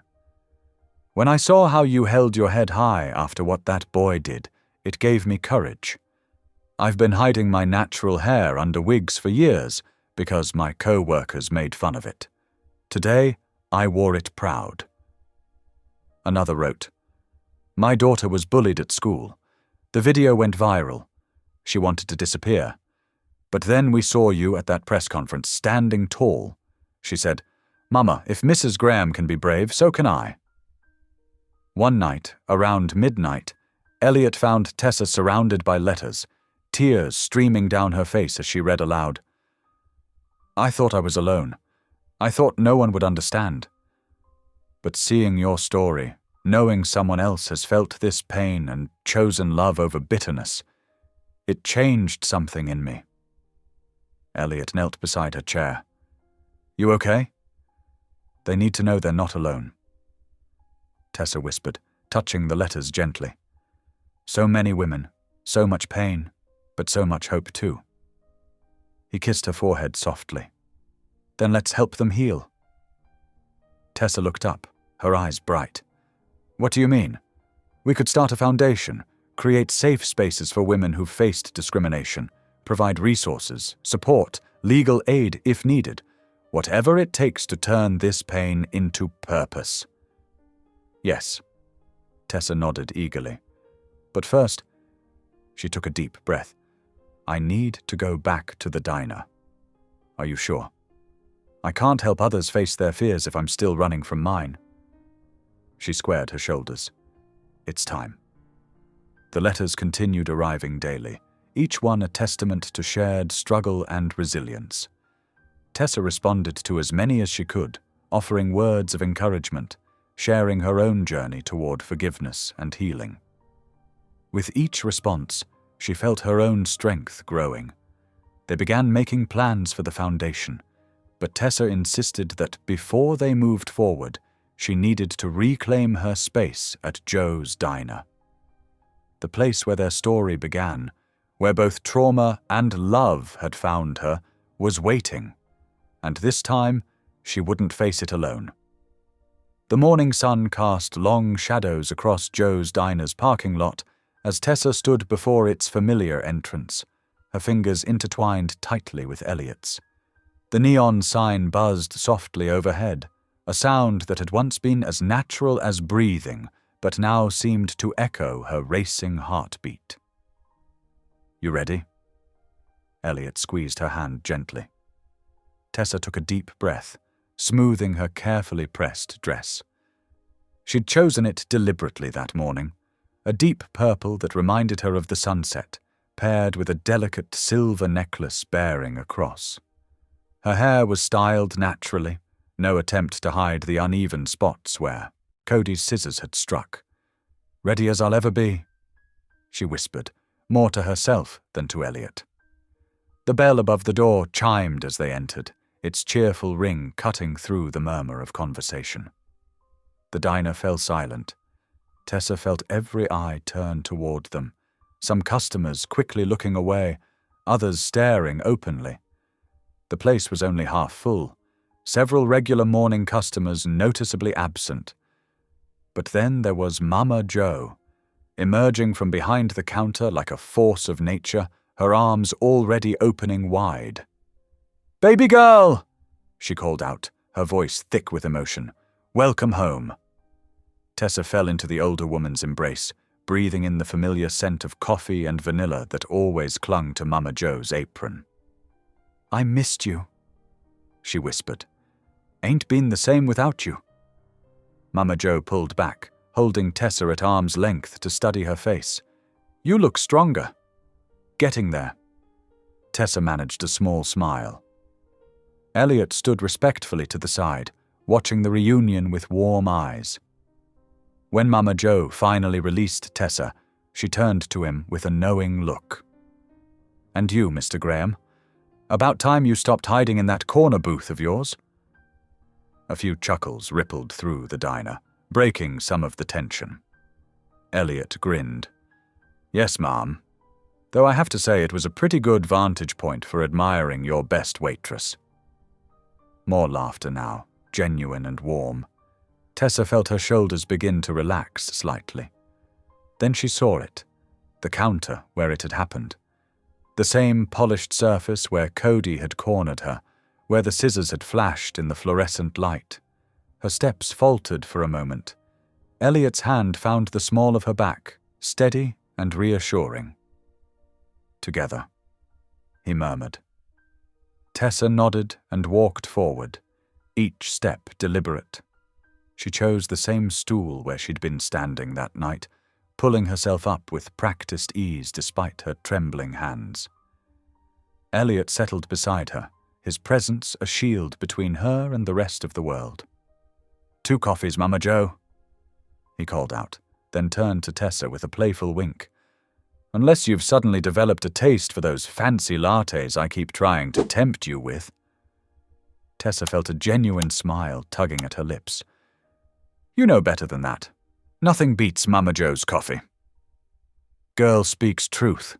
"When I saw how you held your head high after what that boy did, it gave me courage. I've been hiding my natural hair under wigs for years because my co-workers made fun of it. Today, I wore it proud." Another wrote, My daughter was bullied at school. The video went viral. She wanted to disappear. But then we saw you at that press conference, standing tall. She said, "Mama, if Mrs. Graham can be brave, so can I." One night, around midnight, Elliot found Tessa surrounded by letters, tears streaming down her face as she read aloud. "I thought I was alone. I thought no one would understand. But seeing your story, knowing someone else has felt this pain and chosen love over bitterness, it changed something in me." Elliot knelt beside her chair. "You okay?" "They need to know they're not alone," Tessa whispered, touching the letters gently. "So many women, so much pain, but so much hope too." He kissed her forehead softly. "Then let's help them heal." Tessa looked up, her eyes bright. "What do you mean? We could start a foundation, create safe spaces for women who've faced discrimination, provide resources, support, legal aid if needed, whatever it takes to turn this pain into purpose." "Yes," Tessa nodded eagerly. "But first," she took a deep breath, "I need to go back to the diner." "Are you sure? I can't help others face their fears if I'm still running from mine." She squared her shoulders. "It's time." The letters continued arriving daily, each one a testament to shared struggle and resilience. Tessa responded to as many as she could, offering words of encouragement, sharing her own journey toward forgiveness and healing. With each response, she felt her own strength growing. They began making plans for the foundation, but Tessa insisted that before they moved forward, she needed to reclaim her space at Joe's diner. The place where their story began, where both trauma and love had found her, was waiting, and this time she wouldn't face it alone. The morning sun cast long shadows across Joe's diner's parking lot as Tessa stood before its familiar entrance, her fingers intertwined tightly with Elliot's. The neon sign buzzed softly overhead, a sound that had once been as natural as breathing, but now seemed to echo her racing heartbeat. "You ready?" Elliot squeezed her hand gently. Tessa took a deep breath, smoothing her carefully pressed dress. She'd chosen it deliberately that morning, a deep purple that reminded her of the sunset, paired with a delicate silver necklace bearing a cross. Her hair was styled naturally, no attempt to hide the uneven spots where Cody's scissors had struck. "Ready as I'll ever be," she whispered, more to herself than to Elliot. The bell above the door chimed as they entered, its cheerful ring cutting through the murmur of conversation. The diner fell silent. Tessa felt every eye turn toward them, some customers quickly looking away, others staring openly. The place was only half full, several regular morning customers noticeably absent. But then there was Mama Joe, emerging from behind the counter like a force of nature, her arms already opening wide. "Baby girl!" she called out, her voice thick with emotion. "Welcome home." Tessa fell into the older woman's embrace, breathing in the familiar scent of coffee and vanilla that always clung to Mama Joe's apron. "I missed you," she whispered. "Ain't been the same without you." Mama Joe pulled back, holding Tessa at arm's length to study her face. "You look stronger." "Getting there." Tessa managed a small smile. Elliot stood respectfully to the side, watching the reunion with warm eyes. When Mama Joe finally released Tessa, she turned to him with a knowing look. "And you, Mr. Graham? About time you stopped hiding in that corner booth of yours." A few chuckles rippled through the diner, breaking some of the tension. Elliot grinned. "Yes, ma'am. Though I have to say it was a pretty good vantage point for admiring your best waitress." More laughter now, genuine and warm. Tessa felt her shoulders begin to relax slightly. Then she saw it, the counter where it had happened. The same polished surface where Cody had cornered her, where the scissors had flashed in the fluorescent light. Her steps faltered for a moment. Elliot's hand found the small of her back, steady and reassuring. "Together," he murmured. Tessa nodded and walked forward, each step deliberate. She chose the same stool where she'd been standing that night, pulling herself up with practiced ease despite her trembling hands. Elliot settled beside her, his presence a shield between her and the rest of the world. "2 coffees, Mama Joe," he called out, then turned to Tessa with a playful wink. "Unless you've suddenly developed a taste for those fancy lattes I keep trying to tempt you with." Tessa felt a genuine smile tugging at her lips. "You know better than that. Nothing beats Mama Joe's coffee." "Girl speaks truth,"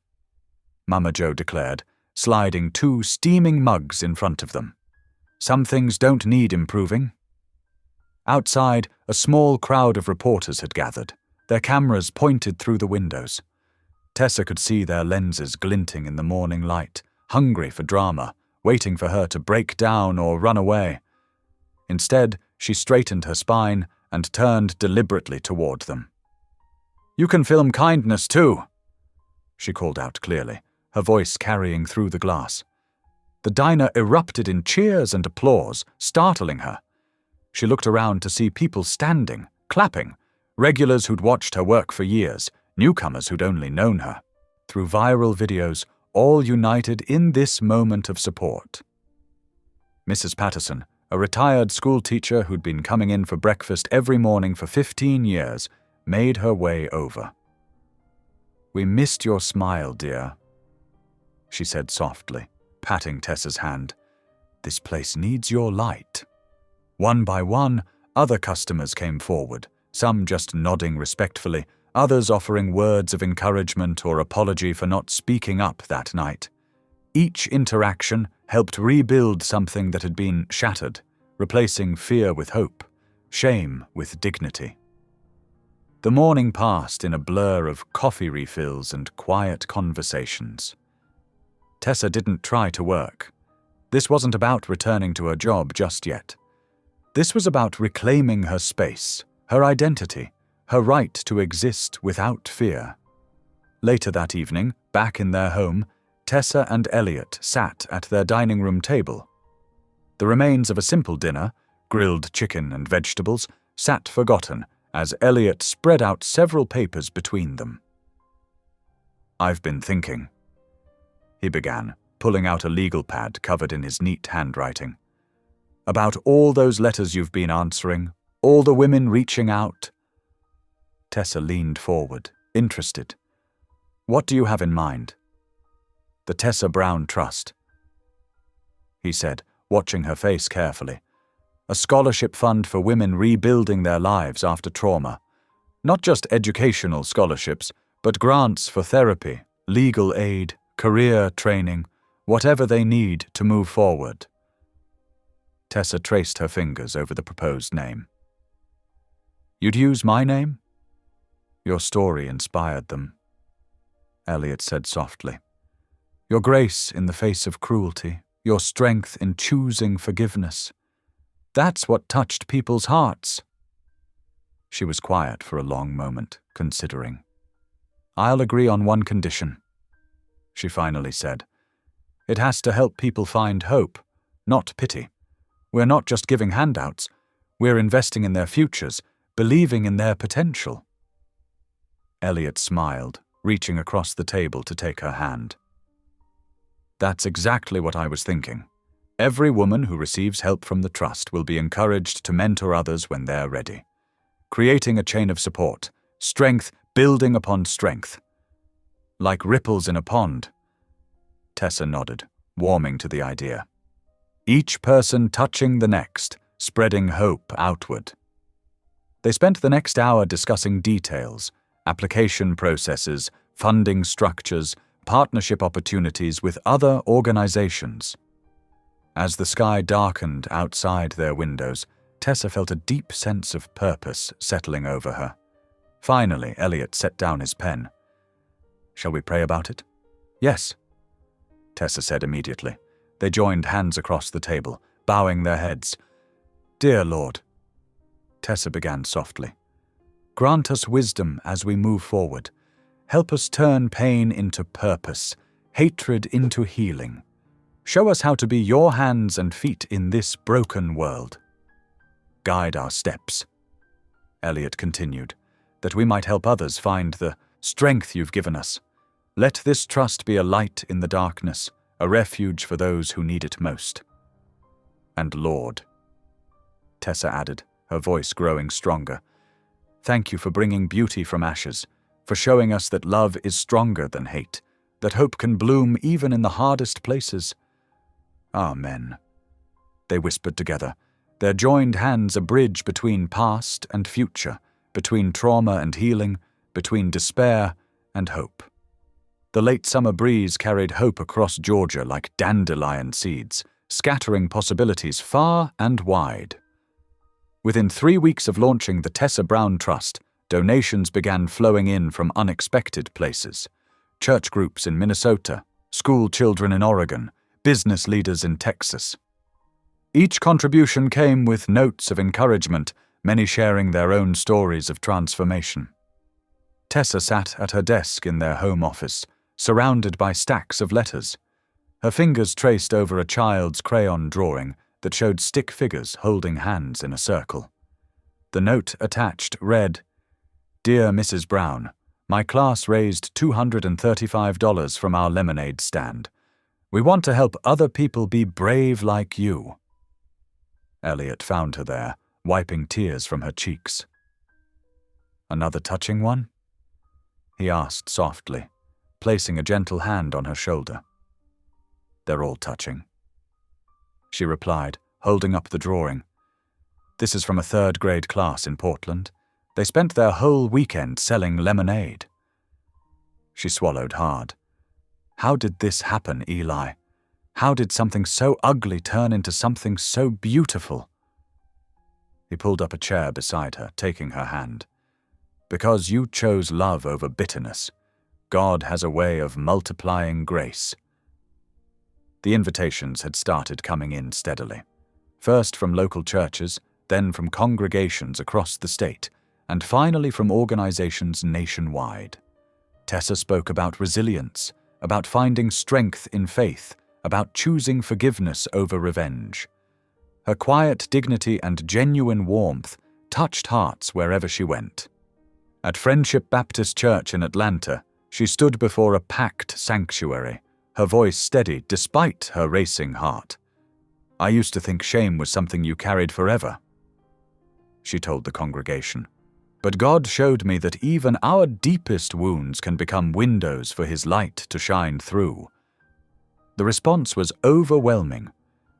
Mama Joe declared, sliding 2 steaming mugs in front of them. "Some things don't need improving." Outside, a small crowd of reporters had gathered, their cameras pointed through the windows. Tessa could see their lenses glinting in the morning light, hungry for drama, waiting for her to break down or run away. Instead, she straightened her spine and turned deliberately toward them. "You can film kindness too," she called out clearly, her voice carrying through the glass. The diner erupted in cheers and applause, startling her. She looked around to see people standing, clapping, regulars who'd watched her work for years, newcomers who'd only known her. Through viral videos, all united in this moment of support. Mrs. Patterson, a retired schoolteacher who'd been coming in for breakfast every morning for 15 years, made her way over. "We missed your smile, dear," she said softly, patting Tessa's hand. "This place needs your light." One by one, other customers came forward, some just nodding respectfully, others offering words of encouragement or apology for not speaking up that night. Each interaction helped rebuild something that had been shattered, replacing fear with hope, shame with dignity. The morning passed in a blur of coffee refills and quiet conversations. Tessa didn't try to work. This wasn't about returning to her job just yet. This was about reclaiming her space, her identity, her right to exist without fear. Later that evening, back in their home, Tessa and Elliot sat at their dining room table. The remains of a simple dinner, grilled chicken and vegetables, sat forgotten as Elliot spread out several papers between them. "I've been thinking," he began, pulling out a legal pad covered in his neat handwriting, "about all those letters you've been answering, all the women reaching out." Tessa leaned forward, interested. "What do you have in mind?" "The Tessa Brown Trust," he said, watching her face carefully. "A scholarship fund for women rebuilding their lives after trauma. Not just educational scholarships, but grants for therapy, legal aid, career training, whatever they need to move forward." Tessa traced her fingers over the proposed name. "You'd use my name?" "Your story inspired them," Elliot said softly. "Your grace in the face of cruelty, your strength in choosing forgiveness. That's what touched people's hearts." She was quiet for a long moment, considering. "I'll agree on one condition," she finally said. "It has to help people find hope, not pity. We're not just giving handouts. We're investing in their futures, believing in their potential." Elliot smiled, reaching across the table to take her hand. "That's exactly what I was thinking. Every woman who receives help from the Trust will be encouraged to mentor others when they're ready. Creating a chain of support, strength building upon strength. Like ripples in a pond." Tessa nodded, warming to the idea. Each person touching the next, spreading hope outward. They spent the next hour discussing details, application processes, funding structures, partnership opportunities with other organizations. As the sky darkened outside their windows, Tessa felt a deep sense of purpose settling over her. Finally, Elliot set down his pen. "Shall we pray about it?" "Yes," Tessa said immediately. They joined hands across the table, bowing their heads. "Dear Lord," Tessa began softly, Grant us wisdom as we move forward. Help us turn pain into purpose, hatred into healing. Show us how to be your hands and feet in this broken world. Guide our steps," Elliot continued, "that we might help others find the strength you've given us. Let this trust be a light in the darkness, a refuge for those who need it most." "And Lord," Tessa added, her voice growing stronger, "thank you for bringing beauty from ashes, for showing us that love is stronger than hate, that hope can bloom even in the hardest places. Amen." They whispered together, their joined hands a bridge between past and future, between trauma and healing, between despair and hope. The late summer breeze carried hope across Georgia like dandelion seeds, scattering possibilities far and wide. Within 3 weeks of launching the Tessa Brown Trust, donations began flowing in from unexpected places. Church groups in Minnesota, school children in Oregon, business leaders in Texas. Each contribution came with notes of encouragement, many sharing their own stories of transformation. Tessa sat at her desk in their home office, surrounded by stacks of letters. Her fingers traced over a child's crayon drawing that showed stick figures holding hands in a circle. The note attached read, "Dear Mrs. Brown, my class raised $235 from our lemonade stand. We want to help other people be brave like you." Elliot found her there, wiping tears from her cheeks. "Another touching one?" he asked softly, placing a gentle hand on her shoulder. "They're all touching," she replied, holding up the drawing. "This is from a third-grade class in Portland. They spent their whole weekend selling lemonade." She swallowed hard. How did this happen, Eli? How did something so ugly turn into something so beautiful? He pulled up a chair beside her, taking her hand. "Because you chose love over bitterness. God has a way of multiplying grace." The invitations had started coming in steadily. First from local churches, then from congregations across the state, and finally from organizations nationwide. Tessa spoke about resilience, about finding strength in faith, about choosing forgiveness over revenge. Her quiet dignity and genuine warmth touched hearts wherever she went. At Friendship Baptist Church in Atlanta, she stood before a packed sanctuary, her voice steady despite her racing heart. "I used to think shame was something you carried forever," she told the congregation. "But God showed me that even our deepest wounds can become windows for His light to shine through." The response was overwhelming.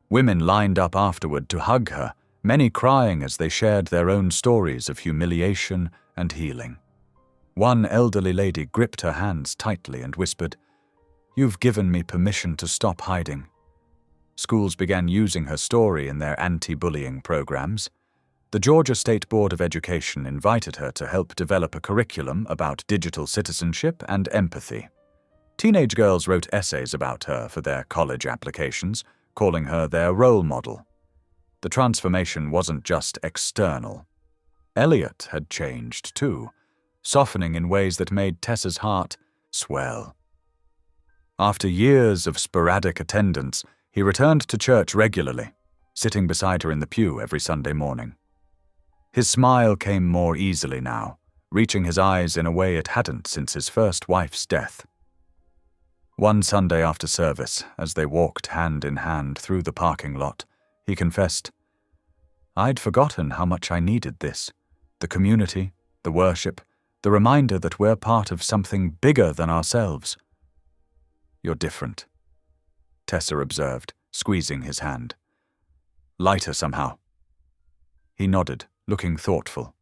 Women lined up afterward to hug her, many crying as they shared their own stories of humiliation and healing. One elderly lady gripped her hands tightly and whispered, "You've given me permission to stop hiding." Schools began using her story in their anti-bullying programs. The Georgia State Board of Education invited her to help develop a curriculum about digital citizenship and empathy. Teenage girls wrote essays about her for their college applications, calling her their role model. The transformation wasn't just external. Elliot had changed too, softening in ways that made Tessa's heart swell. After years of sporadic attendance, he returned to church regularly, sitting beside her in the pew every Sunday morning. His smile came more easily now, reaching his eyes in a way it hadn't since his first wife's death. One Sunday after service, as they walked hand in hand through the parking lot, he confessed, "I'd forgotten how much I needed this. The community, the worship, the reminder that we're part of something bigger than ourselves." "You're different," Tessa observed, squeezing his hand. "Lighter somehow." He nodded, looking thoughtful.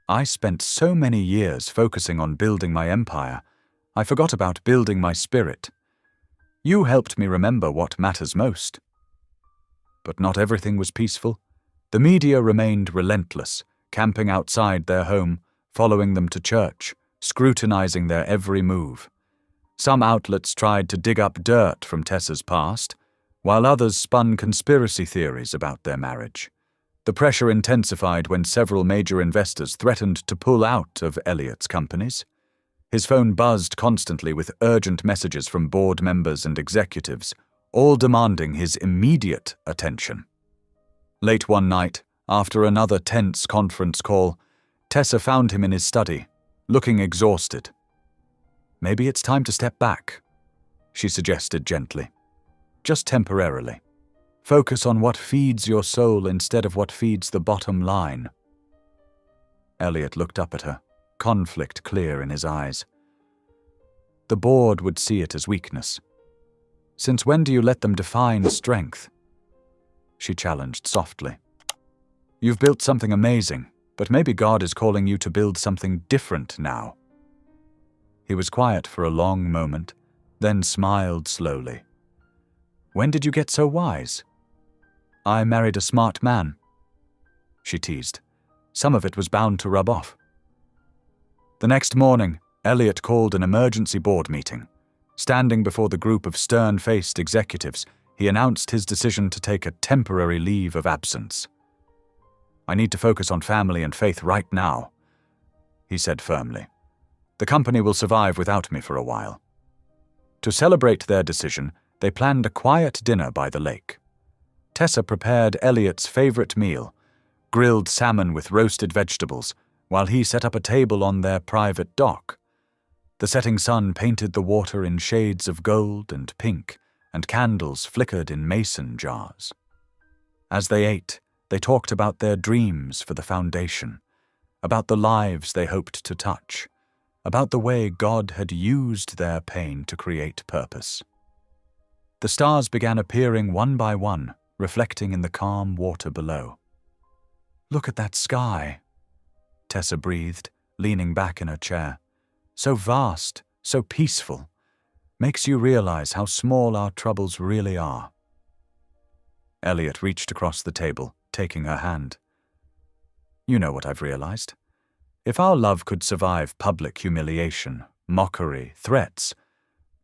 "I spent so many years focusing on building my empire, I forgot about building my spirit. You helped me remember what matters most." But not everything was peaceful. The media remained relentless, camping outside their home, following them to church, scrutinizing their every move. Some outlets tried to dig up dirt from Tessa's past, while others spun conspiracy theories about their marriage. The pressure intensified when several major investors threatened to pull out of Elliot's companies. His phone buzzed constantly with urgent messages from board members and executives, all demanding his immediate attention. Late one night, after another tense conference call, Tessa found him in his study, looking exhausted. "Maybe it's time to step back," she suggested gently. "Just temporarily. Focus on what feeds your soul instead of what feeds the bottom line." Elliot looked up at her, conflict clear in his eyes. The board would see it as weakness. "Since when do you let them define strength?" She challenged softly. "You've built something amazing, but maybe God is calling you to build something different now." He was quiet for a long moment, then smiled slowly. "When did you get so wise?" "I married a smart man," she teased. "Some of it was bound to rub off." The next morning, Elliot called an emergency board meeting. Standing before the group of stern-faced executives, he announced his decision to take a temporary leave of absence. "I need to focus on family and faith right now," he said firmly. "The company will survive without me for a while." To celebrate their decision, they planned a quiet dinner by the lake. Tessa prepared Elliot's favorite meal, grilled salmon with roasted vegetables, while he set up a table on their private dock. The setting sun painted the water in shades of gold and pink, and candles flickered in mason jars. As they ate, they talked about their dreams for the foundation, about the lives they hoped to touch, about the way God had used their pain to create purpose. The stars began appearing one by one, reflecting in the calm water below. "Look at that sky," Tessa breathed, leaning back in her chair. "So vast, so peaceful. Makes you realize how small our troubles really are." Elliot reached across the table, taking her hand. "You know what I've realized. If our love could survive public humiliation, mockery, threats,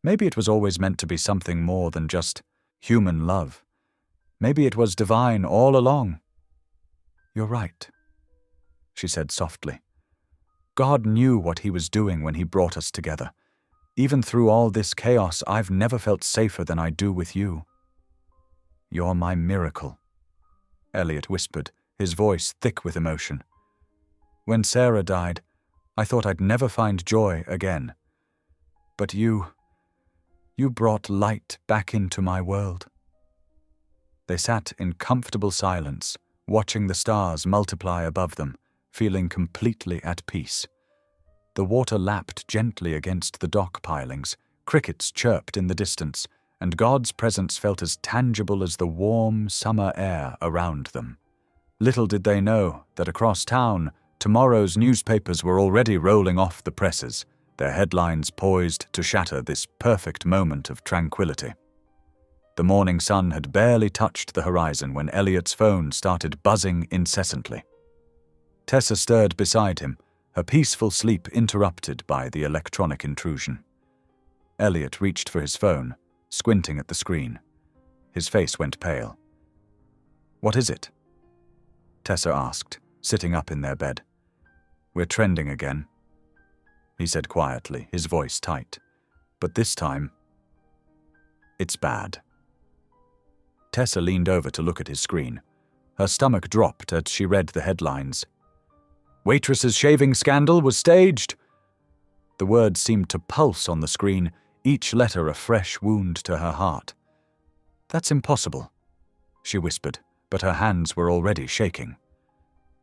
maybe it was always meant to be something more than just human love. Maybe it was divine all along." "You're right," she said softly. "God knew what he was doing when he brought us together. Even through all this chaos, I've never felt safer than I do with you." "You're my miracle," Elliot whispered, his voice thick with emotion. "When Sarah died, I thought I'd never find joy again. But you brought light back into my world." They sat in comfortable silence, watching the stars multiply above them, feeling completely at peace. The water lapped gently against the dock pilings, crickets chirped in the distance, and God's presence felt as tangible as the warm summer air around them. Little did they know that across town, tomorrow's newspapers were already rolling off the presses, their headlines poised to shatter this perfect moment of tranquility. The morning sun had barely touched the horizon when Elliot's phone started buzzing incessantly. Tessa stirred beside him, her peaceful sleep interrupted by the electronic intrusion. Elliot reached for his phone, squinting at the screen. His face went pale. "What is it?" Tessa asked, sitting up in their bed. "We're trending again," he said quietly, his voice tight. "But this time, it's bad." Tessa leaned over to look at his screen. Her stomach dropped as she read the headlines. "Waitress's shaving scandal was staged." The words seemed to pulse on the screen, each letter a fresh wound to her heart. "That's impossible," she whispered, but her hands were already shaking.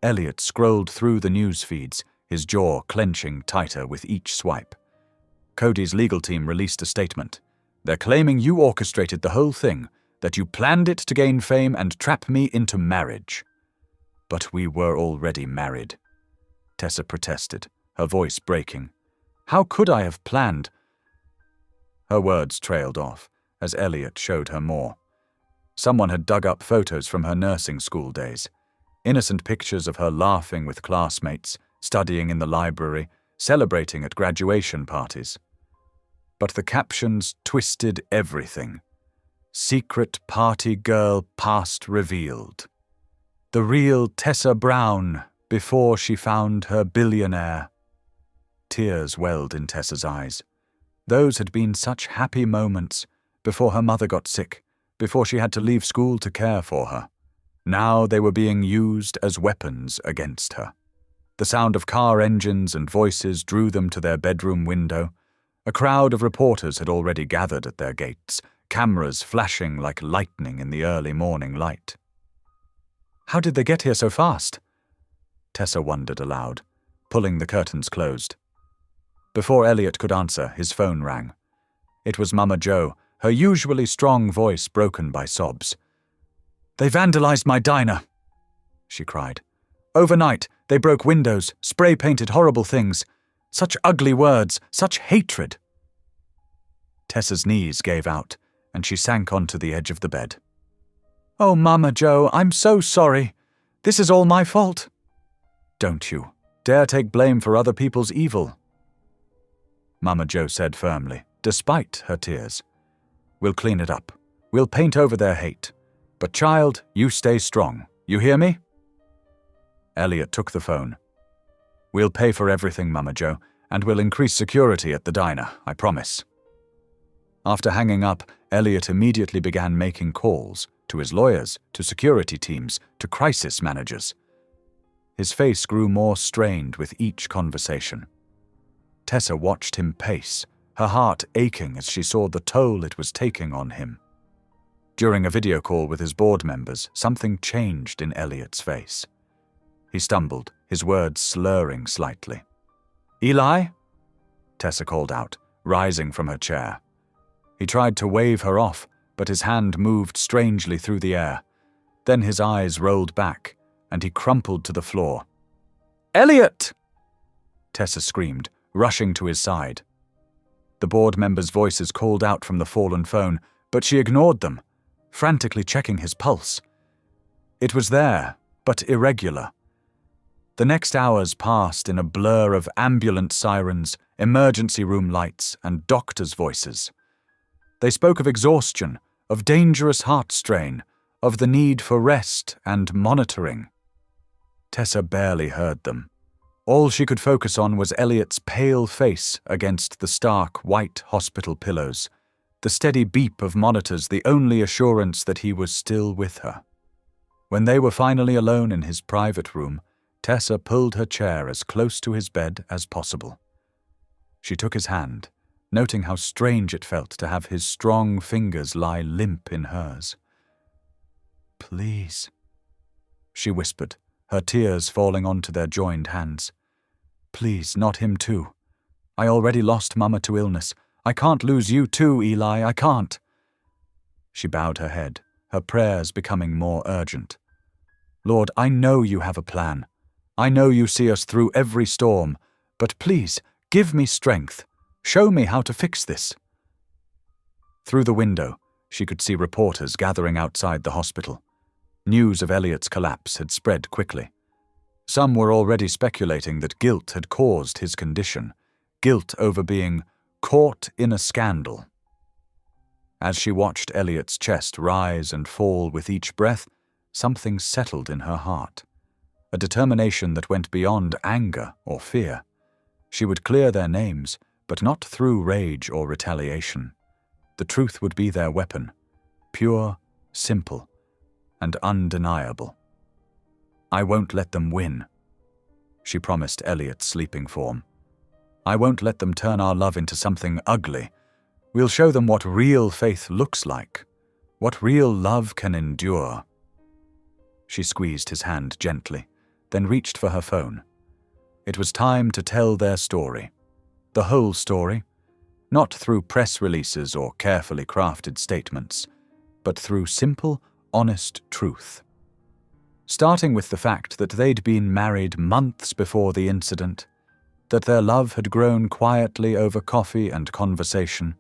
Elliot scrolled through the news feeds, his jaw clenching tighter with each swipe. Cody's legal team released a statement. "They're claiming you orchestrated the whole thing, that you planned it to gain fame and trap me into marriage." "But we were already married," Tessa protested, her voice breaking. "How could I have planned?" Her words trailed off, as Elliot showed her more. Someone had dug up photos from her nursing school days. Innocent pictures of her laughing with classmates, studying in the library, celebrating at graduation parties. But the captions twisted everything. "Secret party girl past revealed." The real Tessa Brown before she found her billionaire. Tears welled in Tessa's eyes. Those had been such happy moments before her mother got sick, before she had to leave school to care for her. Now they were being used as weapons against her. The sound of car engines and voices drew them to their bedroom window. A crowd of reporters had already gathered at their gates, cameras flashing like lightning in the early morning light. How did they get here so fast? Tessa wondered aloud, pulling the curtains closed. Before Elliot could answer, his phone rang. It was Mama Jo, her usually strong voice broken by sobs. "They vandalized my diner," she cried. "Overnight, they broke windows, spray-painted horrible things. Such ugly words, such hatred." Tessa's knees gave out, and she sank onto the edge of the bed. "Oh, Mama Jo, I'm so sorry. This is all my fault." "Don't you dare take blame for other people's evil," Mama Jo said firmly, despite her tears. "We'll clean it up. We'll paint over their hate. But child, you stay strong. You hear me?" Elliot took the phone. "We'll pay for everything, Mama Jo, and we'll increase security at the diner, I promise." After hanging up, Elliot immediately began making calls to his lawyers, to security teams, to crisis managers. His face grew more strained with each conversation. Tessa watched him pace, her heart aching as she saw the toll it was taking on him. During a video call with his board members, something changed in Elliot's face. He stumbled, his words slurring slightly. "Eli?" Tessa called out, rising from her chair. He tried to wave her off, but his hand moved strangely through the air. Then his eyes rolled back, and he crumpled to the floor. "Elliot!" Tessa screamed, rushing to his side. The board members' voices called out from the fallen phone, but she ignored them, frantically checking his pulse. It was there, but irregular. The next hours passed in a blur of ambulance sirens, emergency room lights, and doctors' voices. They spoke of exhaustion, of dangerous heart strain, of the need for rest and monitoring. Tessa barely heard them. All she could focus on was Elliot's pale face against the stark white hospital pillows, the steady beep of monitors the only assurance that he was still with her. When they were finally alone in his private room, Tessa pulled her chair as close to his bed as possible. She took his hand, noting how strange it felt to have his strong fingers lie limp in hers. "Please," she whispered, her tears falling onto their joined hands. "Please, not him too. I already lost Mama to illness. I can't lose you too, Eli, I can't." She bowed her head, her prayers becoming more urgent. "Lord, I know you have a plan. I know you see us through every storm, but please, give me strength. Show me how to fix this." Through the window, she could see reporters gathering outside the hospital. News of Elliot's collapse had spread quickly. Some were already speculating that guilt had caused his condition, guilt over being caught in a scandal. As she watched Elliot's chest rise and fall with each breath, something settled in her heart. A determination that went beyond anger or fear. She would clear their names, but not through rage or retaliation. The truth would be their weapon, pure, simple, and undeniable. "I won't let them win," she promised Elliot's sleeping form. "I won't let them turn our love into something ugly. We'll show them what real faith looks like, what real love can endure." She squeezed his hand gently, then reached for her phone. It was time to tell their story. The whole story, not through press releases or carefully crafted statements, but through simple, honest truth. Starting with the fact that they'd been married months before the incident, that their love had grown quietly over coffee and conversation,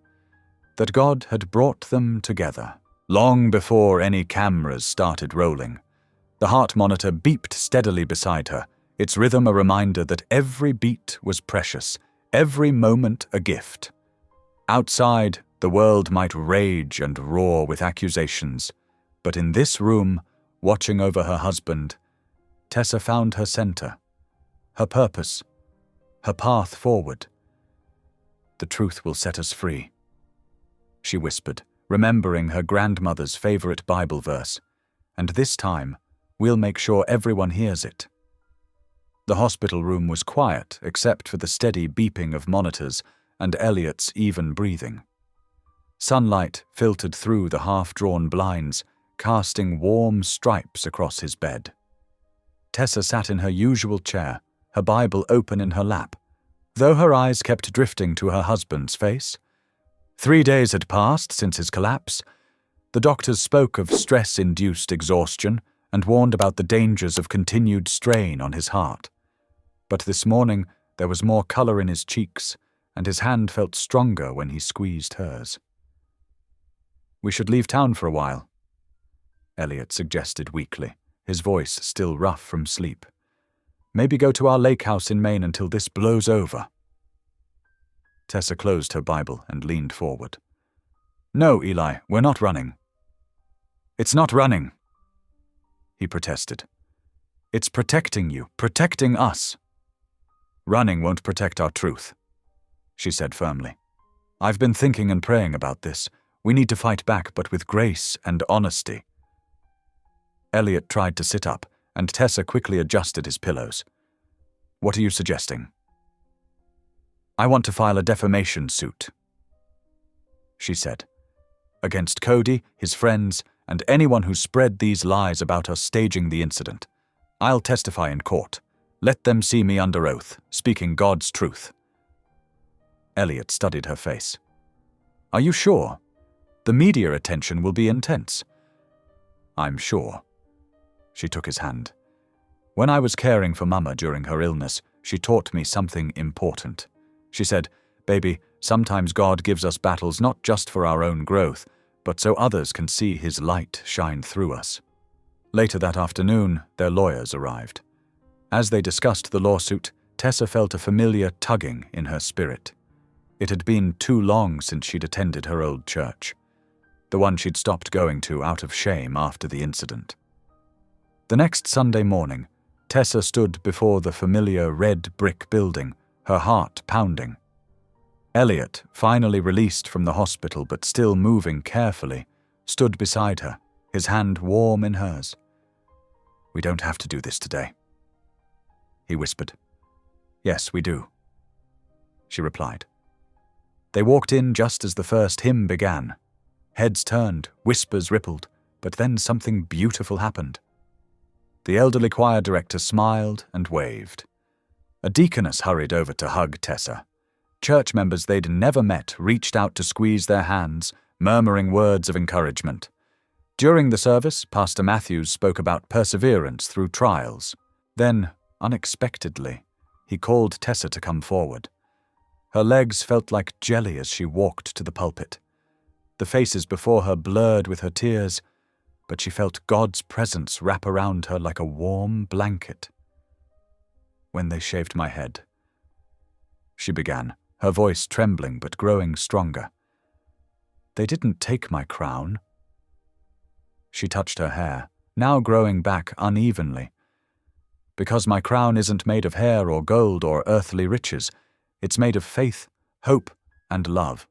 that God had brought them together, long before any cameras started rolling. The heart monitor beeped steadily beside her, its rhythm a reminder that every beat was precious, every moment a gift. Outside, the world might rage and roar with accusations, but in this room, watching over her husband, Tessa found her center, her purpose, her path forward. "The truth will set us free," she whispered, remembering her grandmother's favorite Bible verse. "And this time, we'll make sure everyone hears it." The hospital room was quiet except for the steady beeping of monitors and Elliot's even breathing. Sunlight filtered through the half-drawn blinds, casting warm stripes across his bed. Tessa sat in her usual chair, her Bible open in her lap, though her eyes kept drifting to her husband's face. 3 days had passed since his collapse. The doctors spoke of stress-induced exhaustion and warned about the dangers of continued strain on his heart. But this morning there was more color in his cheeks, and his hand felt stronger when he squeezed hers. "We should leave town for a while," Elliot suggested weakly, his voice still rough from sleep. "Maybe go to our lake house in Maine until this blows over." Tessa closed her Bible and leaned forward. "No, Eli, we're not running." "It's not running," he protested. "It's protecting you, protecting us." "Running won't protect our truth," she said firmly. "I've been thinking and praying about this. We need to fight back, but with grace and honesty." Elliot tried to sit up, and Tessa quickly adjusted his pillows. "What are you suggesting?" "I want to file a defamation suit," she said, "against Cody, his friends, and anyone who spread these lies about us staging the incident. I'll testify in court. Let them see me under oath, speaking God's truth." Elliot studied her face. "Are you sure? The media attention will be intense." "I'm sure." She took his hand. "When I was caring for Mama during her illness, she taught me something important. She said, 'Baby, sometimes God gives us battles not just for our own growth, but so others can see His light shine through us.'" Later that afternoon, their lawyers arrived. As they discussed the lawsuit, Tessa felt a familiar tugging in her spirit. It had been too long since she'd attended her old church, the one she'd stopped going to out of shame after the incident. The next Sunday morning, Tessa stood before the familiar red brick building, her heart pounding. Elliot, finally released from the hospital but still moving carefully, stood beside her, his hand warm in hers. "We don't have to do this today," he whispered. "Yes, we do," she replied. They walked in just as the first hymn began. Heads turned, whispers rippled, but then something beautiful happened. The elderly choir director smiled and waved. A deaconess hurried over to hug Tessa. Church members they'd never met reached out to squeeze their hands, murmuring words of encouragement. During the service, Pastor Matthews spoke about perseverance through trials. Then, unexpectedly, he called Tessa to come forward. Her legs felt like jelly as she walked to the pulpit. The faces before her blurred with her tears, but she felt God's presence wrap around her like a warm blanket. "When they shaved my head," she began, her voice trembling but growing stronger. "They didn't take my crown." She touched her hair, now growing back unevenly. "Because my crown isn't made of hair or gold or earthly riches. It's made of faith, hope, and love."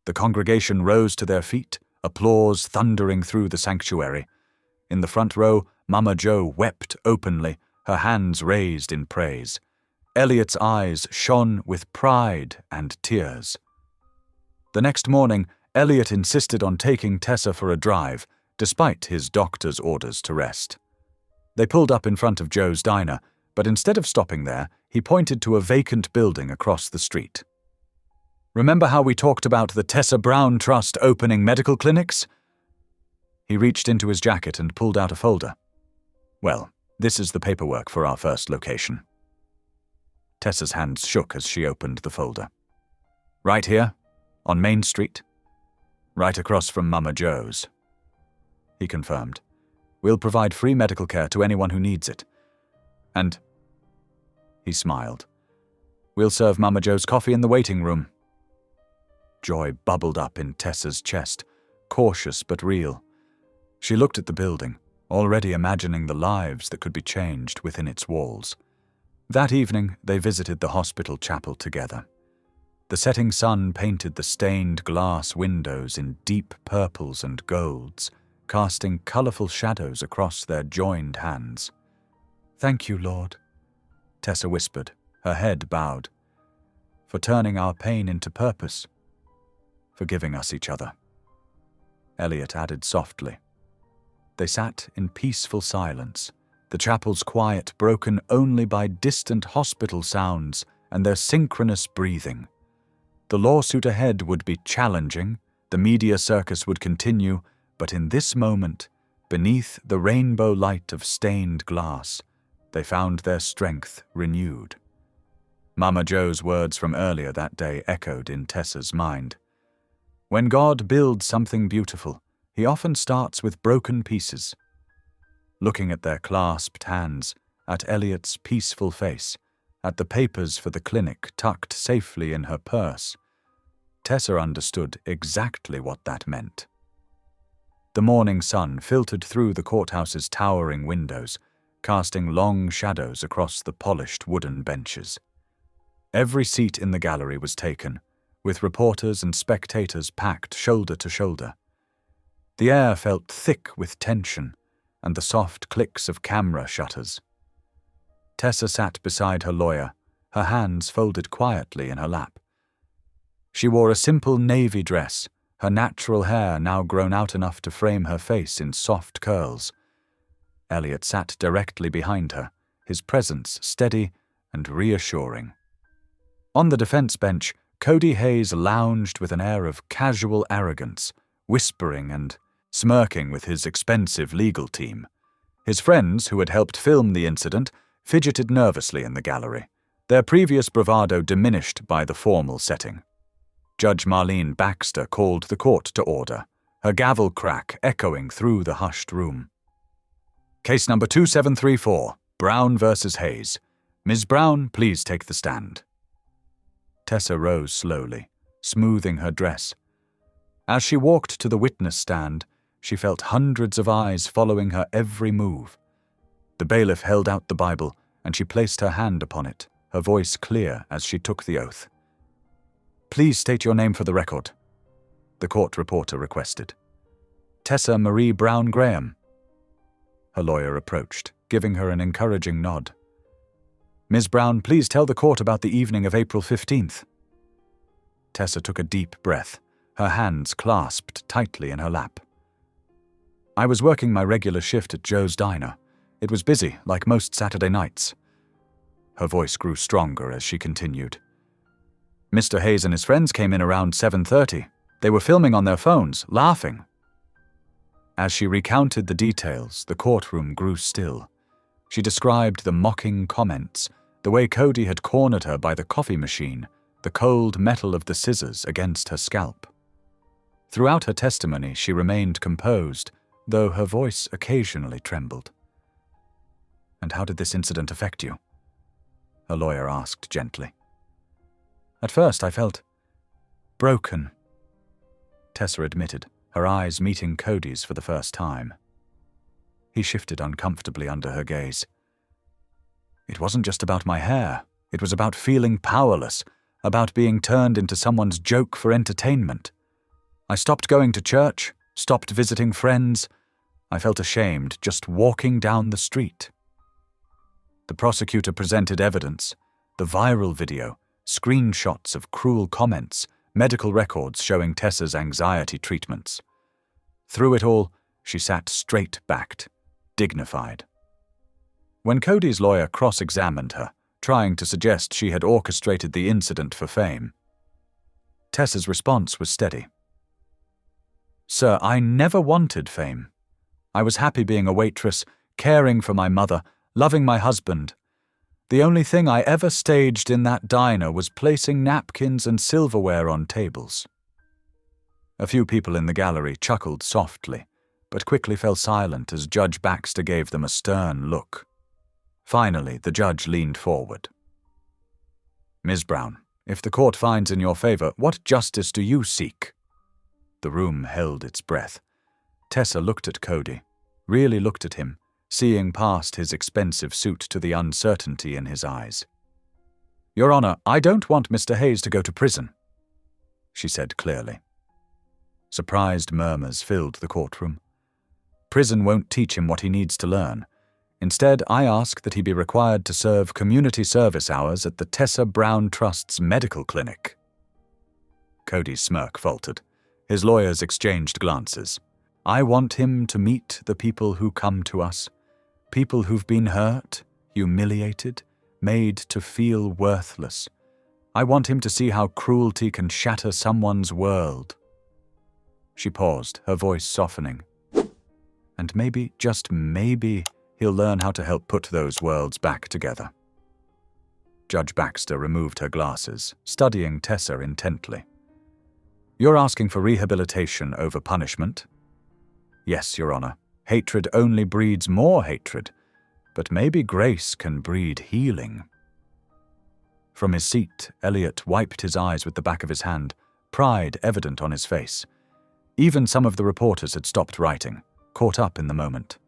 The congregation rose to their feet, applause thundering through the sanctuary. In the front row, Mama Jo wept openly, her hands raised in praise. Elliot's eyes shone with pride and tears. The next morning, Elliot insisted on taking Tessa for a drive, despite his doctor's orders to rest. They pulled up in front of Joe's diner, but instead of stopping there, he pointed to a vacant building across the street. "Remember how we talked about the Tessa Brown Trust opening medical clinics?" He reached into his jacket and pulled out a folder. "Well, this is the paperwork for our first location." Tessa's hands shook as she opened the folder. "Right here, on Main Street, right across from Mama Jo's," he confirmed. "We'll provide free medical care to anyone who needs it. And," he smiled, "we'll serve Mama Jo's coffee in the waiting room." Joy bubbled up in Tessa's chest, cautious but real. She looked at the building, already imagining the lives that could be changed within its walls. That evening, they visited the hospital chapel together. The setting sun painted the stained glass windows in deep purples and golds, casting colourful shadows across their joined hands. "Thank you, Lord," Tessa whispered, her head bowed, "for turning our pain into purpose, for giving us each other." Elliot added softly. They sat in peaceful silence, the chapel's quiet broken only by distant hospital sounds and their synchronous breathing. The lawsuit ahead would be challenging, the media circus would continue, but in this moment, beneath the rainbow light of stained glass, they found their strength renewed. Mama Joe's words from earlier that day echoed in Tessa's mind. When God builds something beautiful, he often starts with broken pieces. Looking at their clasped hands, at Elliot's peaceful face, at the papers for the clinic tucked safely in her purse, Tessa understood exactly what that meant. The morning sun filtered through the courthouse's towering windows, casting long shadows across the polished wooden benches. Every seat in the gallery was taken, with reporters and spectators packed shoulder to shoulder. The air felt thick with tension and the soft clicks of camera shutters. Tessa sat beside her lawyer, her hands folded quietly in her lap. She wore a simple navy dress, her natural hair now grown out enough to frame her face in soft curls. Elliot sat directly behind her, his presence steady and reassuring. On the defense bench, Cody Hayes lounged with an air of casual arrogance, whispering and smirking with his expensive legal team. His friends, who had helped film the incident, fidgeted nervously in the gallery, their previous bravado diminished by the formal setting. Judge Marlene Baxter called the court to order, her gavel crack echoing through the hushed room. "Case number 2734, Brown versus Hayes. Ms. Brown, please take the stand." Tessa rose slowly, smoothing her dress. As she walked to the witness stand, she felt hundreds of eyes following her every move. The bailiff held out the Bible, and she placed her hand upon it, her voice clear as she took the oath. "Please state your name for the record," the court reporter requested. "Tessa Marie Brown Graham." Her lawyer approached, giving her an encouraging nod. "Ms. Brown, please tell the court about the evening of April 15th. Tessa took a deep breath, her hands clasped tightly in her lap. "I was working my regular shift at Joe's Diner. It was busy, like most Saturday nights." Her voice grew stronger as she continued. "Mr. Hayes and his friends came in around 7:30. They were filming on their phones, laughing." As she recounted the details, the courtroom grew still. She described the mocking comments, the way Cody had cornered her by the coffee machine, the cold metal of the scissors against her scalp. Throughout her testimony, she remained composed, though her voice occasionally trembled. "And how did this incident affect you?" her lawyer asked gently. "At first I felt broken," Tessa admitted, her eyes meeting Cody's for the first time. He shifted uncomfortably under her gaze. "It wasn't just about my hair. It was about feeling powerless, about being turned into someone's joke for entertainment. I stopped going to church, stopped visiting friends. I felt ashamed just walking down the street." The prosecutor presented evidence, the viral video, screenshots of cruel comments, medical records showing Tessa's anxiety treatments. Through it all, she sat straight-backed, dignified. When Cody's lawyer cross-examined her, trying to suggest she had orchestrated the incident for fame, Tessa's response was steady. "Sir, I never wanted fame. I was happy being a waitress, caring for my mother, loving my husband. The only thing I ever staged in that diner was placing napkins and silverware on tables." A few people in the gallery chuckled softly, but quickly fell silent as Judge Baxter gave them a stern look. Finally, the judge leaned forward. "Ms. Brown, if the court finds in your favor, what justice do you seek?" The room held its breath. Tessa looked at Cody, really looked at him, seeing past his expensive suit to the uncertainty in his eyes. "Your Honor, I don't want Mr. Hayes to go to prison," she said clearly. Surprised murmurs filled the courtroom. Prison won't teach him what he needs to learn. Instead, I ask that he be required to serve community service hours at the Tessa Brown Trust's medical clinic. Cody's smirk faltered. His lawyers exchanged glances. I want him to meet the people who come to us, people who've been hurt, humiliated, made to feel worthless. I want him to see how cruelty can shatter someone's world. She paused, her voice softening. And maybe, just maybe, he'll learn how to help put those worlds back together. Judge Baxter removed her glasses, studying Tessa intently. You're asking for rehabilitation over punishment? Yes, Your Honor. Hatred only breeds more hatred, but maybe grace can breed healing. From his seat, Elliot wiped his eyes with the back of his hand, pride evident on his face. Even some of the reporters had stopped writing, caught up in the moment.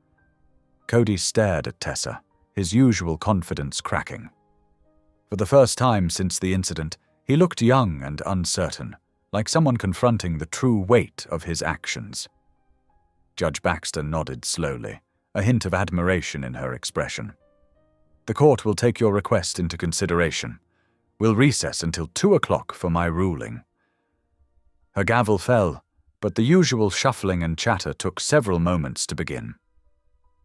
Cody stared at Tessa, his usual confidence cracking. For the first time since the incident, he looked young and uncertain, like someone confronting the true weight of his actions. Judge Baxter nodded slowly, a hint of admiration in her expression. The court will take your request into consideration. We'll recess until 2 o'clock for my ruling. Her gavel fell, but the usual shuffling and chatter took several moments to begin.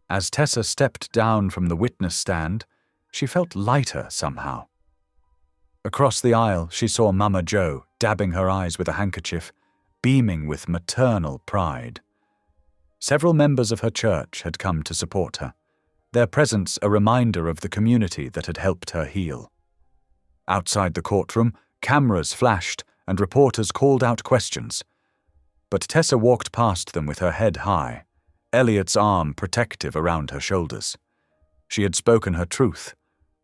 As Tessa stepped down from the witness stand, she felt lighter somehow. Across the aisle, she saw Mama Jo dabbing her eyes with a handkerchief, beaming with maternal pride. Several members of her church had come to support her, their presence a reminder of the community that had helped her heal. Outside the courtroom, cameras flashed and reporters called out questions. But Tessa walked past them with her head high, Elliot's arm protective around her shoulders. She had spoken her truth,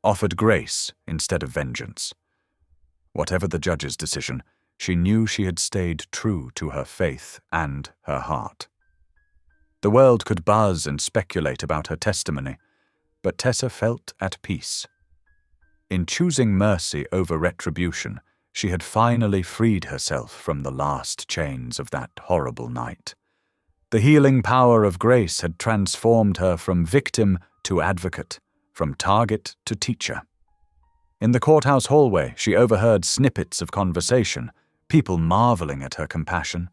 offered grace instead of vengeance. Whatever the judge's decision, she knew she had stayed true to her faith and her heart. The world could buzz and speculate about her testimony, but Tessa felt at peace. In choosing mercy over retribution, she had finally freed herself from the last chains of that horrible night. The healing power of grace had transformed her from victim to advocate, from target to teacher. In the courthouse hallway, she overheard snippets of conversation, people marveling at her compassion.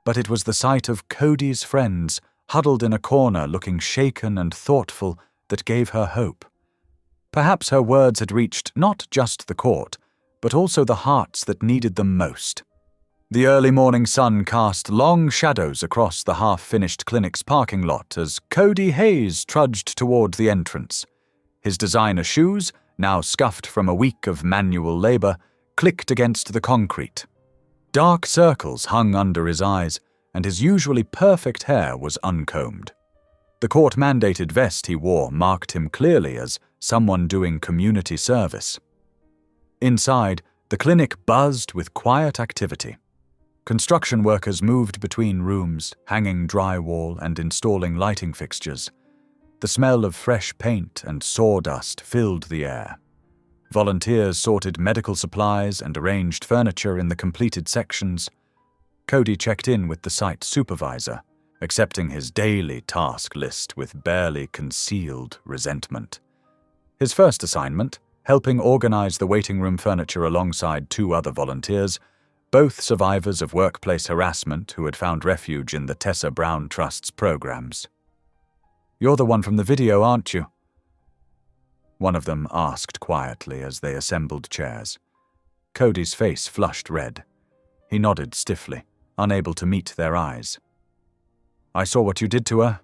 But it was the sight of Cody's friends, huddled in a corner looking shaken and thoughtful, that gave her hope. Perhaps her words had reached not just the court, but also the hearts that needed them most. The early morning sun cast long shadows across the half-finished clinic's parking lot as Cody Hayes trudged toward the entrance. His designer shoes, now scuffed from a week of manual labor, clicked against the concrete. Dark circles hung under his eyes, and his usually perfect hair was uncombed. The court-mandated vest he wore marked him clearly as someone doing community service. Inside, the clinic buzzed with quiet activity. Construction workers moved between rooms, hanging drywall and installing lighting fixtures. The smell of fresh paint and sawdust filled the air. Volunteers sorted medical supplies and arranged furniture in the completed sections. Cody checked in with the site supervisor, accepting his daily task list with barely concealed resentment. His first assignment, helping organize the waiting room furniture alongside 2 other volunteers, both survivors of workplace harassment who had found refuge in the Tessa Brown Trust's programs. "You're the one from the video, aren't you?" One of them asked quietly as they assembled chairs. Cody's face flushed red. He nodded stiffly, unable to meet their eyes. "I saw what you did to her,"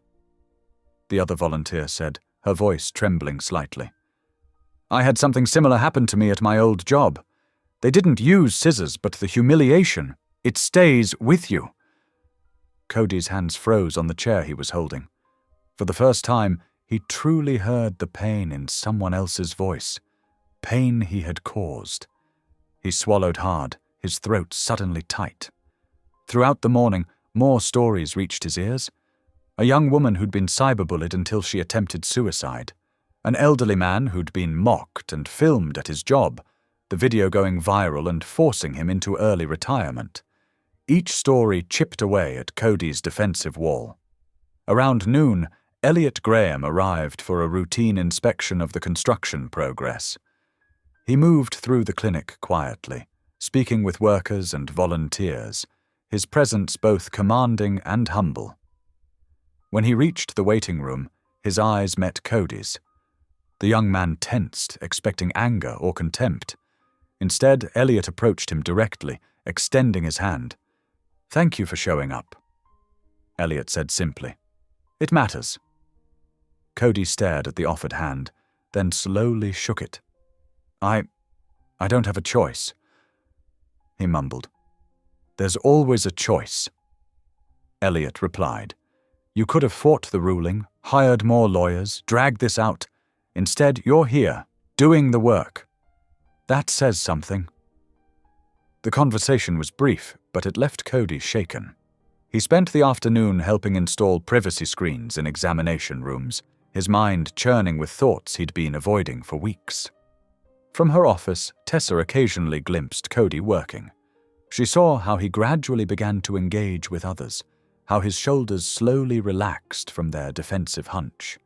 the other volunteer said, her voice trembling slightly. "I had something similar happen to me at my old job. They didn't use scissors, but the humiliation, it stays with you." Cody's hands froze on the chair he was holding. For the first time, he truly heard the pain in someone else's voice, pain he had caused. He swallowed hard, his throat suddenly tight. Throughout the morning, more stories reached his ears. a young woman who'd been cyberbullied until she attempted suicide, an elderly man who'd been mocked and filmed at his job, the video going viral and forcing him into early retirement. Each story chipped away at Cody's defensive wall. Around noon, Elliot Graham arrived for a routine inspection of the construction progress. He moved through the clinic quietly, speaking with workers and volunteers, his presence both commanding and humble. When he reached the waiting room, his eyes met Cody's. The young man tensed, expecting anger or contempt. Instead, Elliot approached him directly, extending his hand. "Thank you for showing up," Elliot said simply. "It matters." Cody stared at the offered hand, then slowly shook it. I don't have a choice," he mumbled. "There's always a choice," Elliot replied. "You could have fought the ruling, hired more lawyers, dragged this out. Instead, you're here, doing the work. That says something." The conversation was brief, but it left Cody shaken. He spent the afternoon helping install privacy screens in examination rooms, his mind churning with thoughts he'd been avoiding for weeks. From her office, Tessa occasionally glimpsed Cody working. She saw how he gradually began to engage with others, how his shoulders slowly relaxed from their defensive hunch.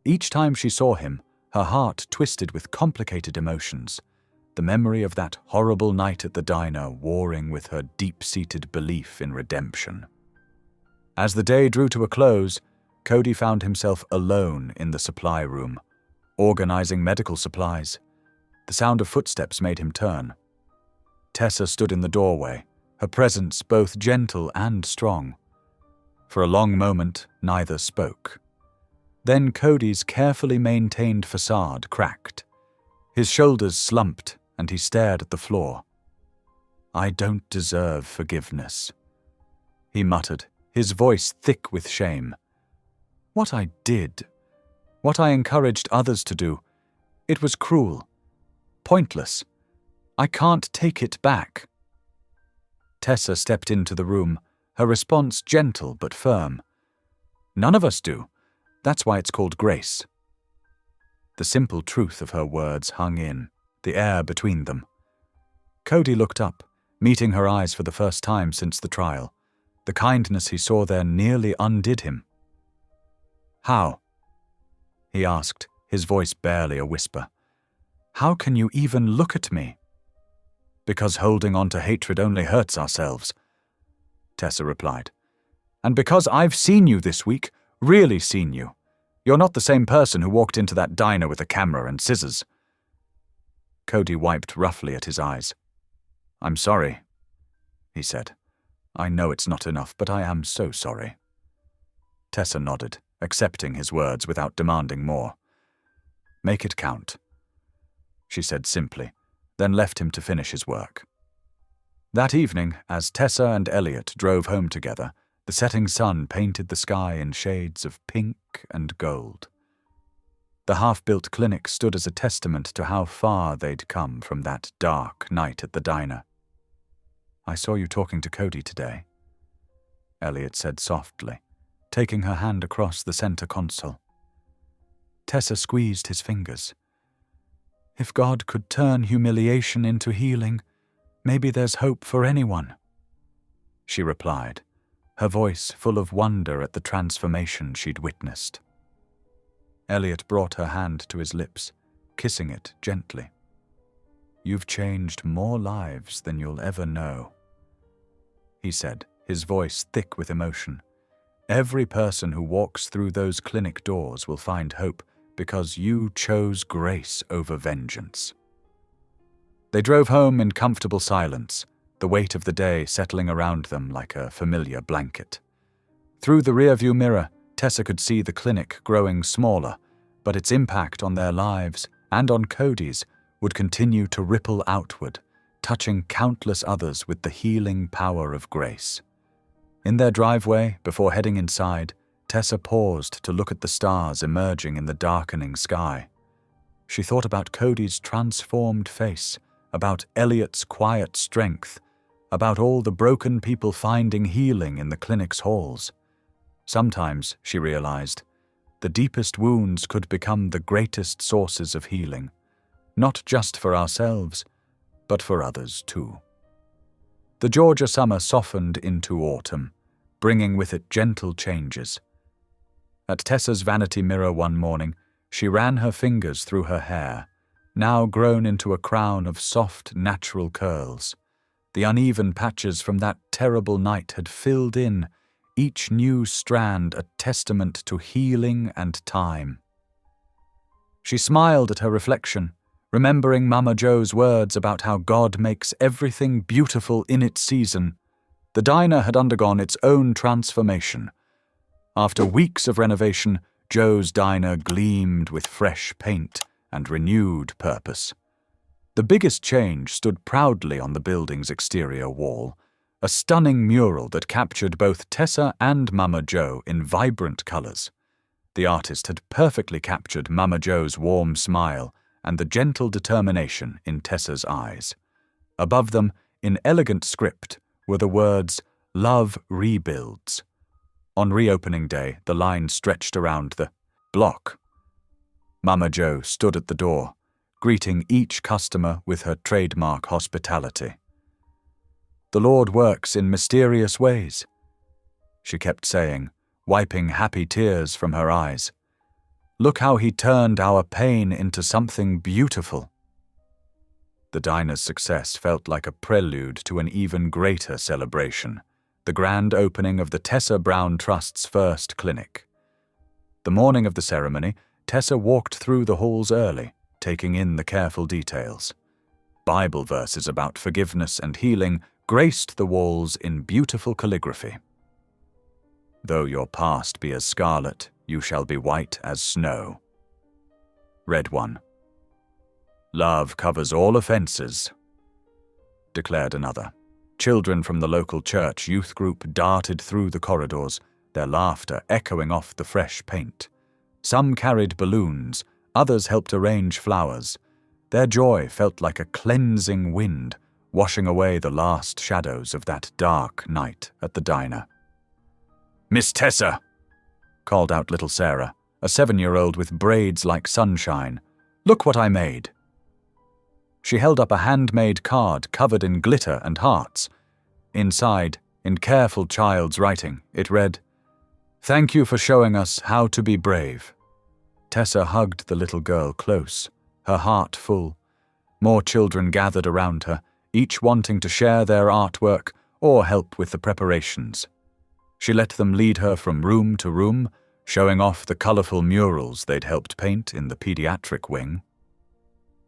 Each time she saw him, her heart twisted with complicated emotions, the memory of that horrible night at the diner warring with her deep-seated belief in redemption. As the day drew to a close, Cody found himself alone in the supply room, organizing medical supplies. The sound of footsteps made him turn. Tessa stood in the doorway, her presence both gentle and strong. For a long moment, neither spoke. Then Cody's carefully maintained facade cracked. His shoulders slumped, and he stared at the floor. "I don't deserve forgiveness," he muttered, his voice thick with shame. "What I did, what I encouraged others to do, it was cruel, pointless. I can't take it back." Tessa stepped into the room, her response gentle but firm. "None of us do. That's why it's called grace." The simple truth of her words hung in, the air between them. Cody looked up, meeting her eyes for the first time since the trial. The kindness he saw there nearly undid him. "How?" he asked, his voice barely a whisper. "How can you even look at me?" "Because holding on to hatred only hurts ourselves," Tessa replied. "And because I've seen you this week, really seen you. You're not the same person who walked into that diner with a camera and scissors." Cody wiped roughly at his eyes. "I'm sorry," he said. "I know it's not enough, but I am so sorry." Tessa nodded, accepting his words without demanding more. "Make it count," she said simply, then left him to finish his work. That evening, as Tessa and Elliot drove home together, the setting sun painted the sky in shades of pink and gold. The half-built clinic stood as a testament to how far they'd come from that dark night at the diner. "I saw you talking to Cody today," Elliot said softly, taking her hand across the center console. Tessa squeezed his fingers. "If God could turn humiliation into healing, maybe there's hope for anyone," she replied, her voice full of wonder at the transformation she'd witnessed. Elliot brought her hand to his lips, kissing it gently. "You've changed more lives than you'll ever know," he said, his voice thick with emotion. "Every person who walks through those clinic doors will find hope because you chose grace over vengeance." They drove home in comfortable silence, the weight of the day settling around them like a familiar blanket. Through the rearview mirror, Tessa could see the clinic growing smaller, but its impact on their lives and on Cody's would continue to ripple outward, touching countless others with the healing power of grace. In their driveway, before heading inside, Tessa paused to look at the stars emerging in the darkening sky. She thought about Cody's transformed face, about Elliot's quiet strength, about all the broken people finding healing in the clinic's halls. Sometimes, she realized, the deepest wounds could become the greatest sources of healing, not just for ourselves, but for others too. The Georgia summer softened into autumn, bringing with it gentle changes. At Tessa's vanity mirror one morning, she ran her fingers through her hair, now grown into a crown of soft, natural curls. The uneven patches from that terrible night had filled in, each new strand a testament to healing and time. She smiled at her reflection, remembering Mama Joe's words about how God makes everything beautiful in its season. The diner had undergone its own transformation. After weeks of renovation, Joe's diner gleamed with fresh paint and renewed purpose. The biggest change stood proudly on the building's exterior wall, a stunning mural that captured both Tessa and Mama Joe in vibrant colors. The artist had perfectly captured Mama Joe's warm smile and the gentle determination in Tessa's eyes. Above them, in elegant script, were the words, "Love rebuilds." On reopening day, the line stretched around the block. Mama Joe stood at the door, greeting each customer with her trademark hospitality. "The Lord works in mysterious ways," she kept saying, wiping happy tears from her eyes. "Look how he turned our pain into something beautiful." The diner's success felt like a prelude to an even greater celebration, the grand opening of the Tessa Brown Trust's first clinic. The morning of the ceremony, Tessa walked through the halls early, taking in the careful details. Bible verses about forgiveness and healing graced the walls in beautiful calligraphy. "Though your past be as scarlet, you shall be white as snow," read one. "Love covers all offenses," declared another. Children from the local church youth group darted through the corridors, their laughter echoing off the fresh paint. Some carried balloons, others helped arrange flowers. Their joy felt like a cleansing wind, washing away the last shadows of that dark night at the diner. "Miss Tessa!" called out little Sarah, a 7-year-old with braids like sunshine. "Look what I made." She held up a handmade card covered in glitter and hearts. Inside, in careful child's writing, it read, "Thank you for showing us how to be brave." Tessa hugged the little girl close, her heart full. More children gathered around her, each wanting to share their artwork or help with the preparations. She let them lead her from room to room, showing off the colorful murals they'd helped paint in the pediatric wing.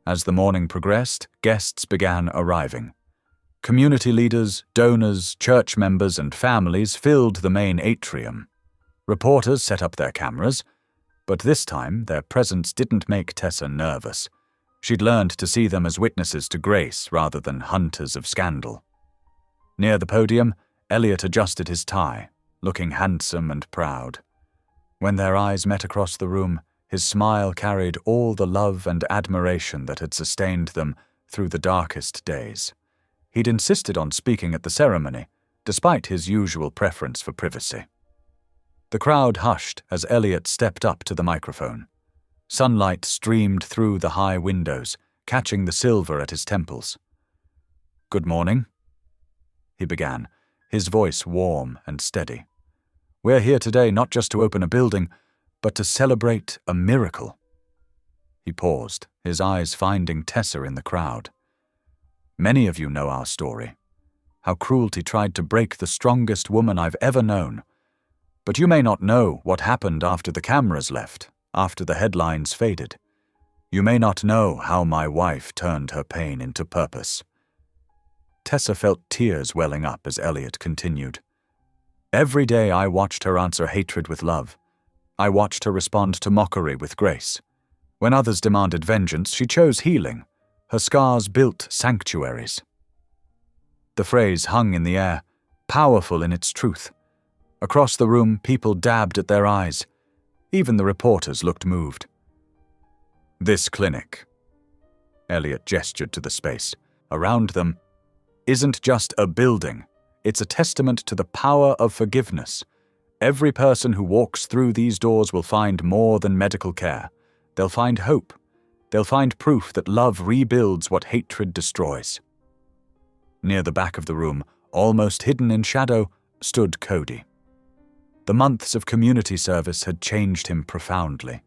As the morning progressed, guests began arriving. Community leaders, donors, church members, and families filled the main atrium. Reporters set up their cameras, but this time their presence didn't make Tessa nervous. She'd learned to see them as witnesses to grace rather than hunters of scandal. Near the podium, Elliot adjusted his tie, looking handsome and proud. When their eyes met across the room, his smile carried all the love and admiration that had sustained them through the darkest days. He'd insisted on speaking at the ceremony, despite his usual preference for privacy. The crowd hushed as Elliot stepped up to the microphone. Sunlight streamed through the high windows, catching the silver at his temples. "Good morning," he began, his voice warm and steady. "We're here today not just to open a building, but to celebrate a miracle." He paused, his eyes finding Tessa in the crowd. "Many of you know our story, how cruelty tried to break the strongest woman I've ever known. But you may not know what happened after the cameras left, after the headlines faded. You may not know how my wife turned her pain into purpose." Tessa felt tears welling up as Elliot continued. "Every day I watched her answer hatred with love. I watched her respond to mockery with grace. When others demanded vengeance, she chose healing. Her scars built sanctuaries." The phrase hung in the air, powerful in its truth. Across the room, people dabbed at their eyes. Even the reporters looked moved. "This clinic," Elliot gestured to the space around them, "isn't just a building. It's a testament to the power of forgiveness. Every person who walks through these doors will find more than medical care. They'll find hope. They'll find proof that love rebuilds what hatred destroys. Near the back of the room, almost hidden in shadow, stood Cody. The months of community service had changed him profoundly.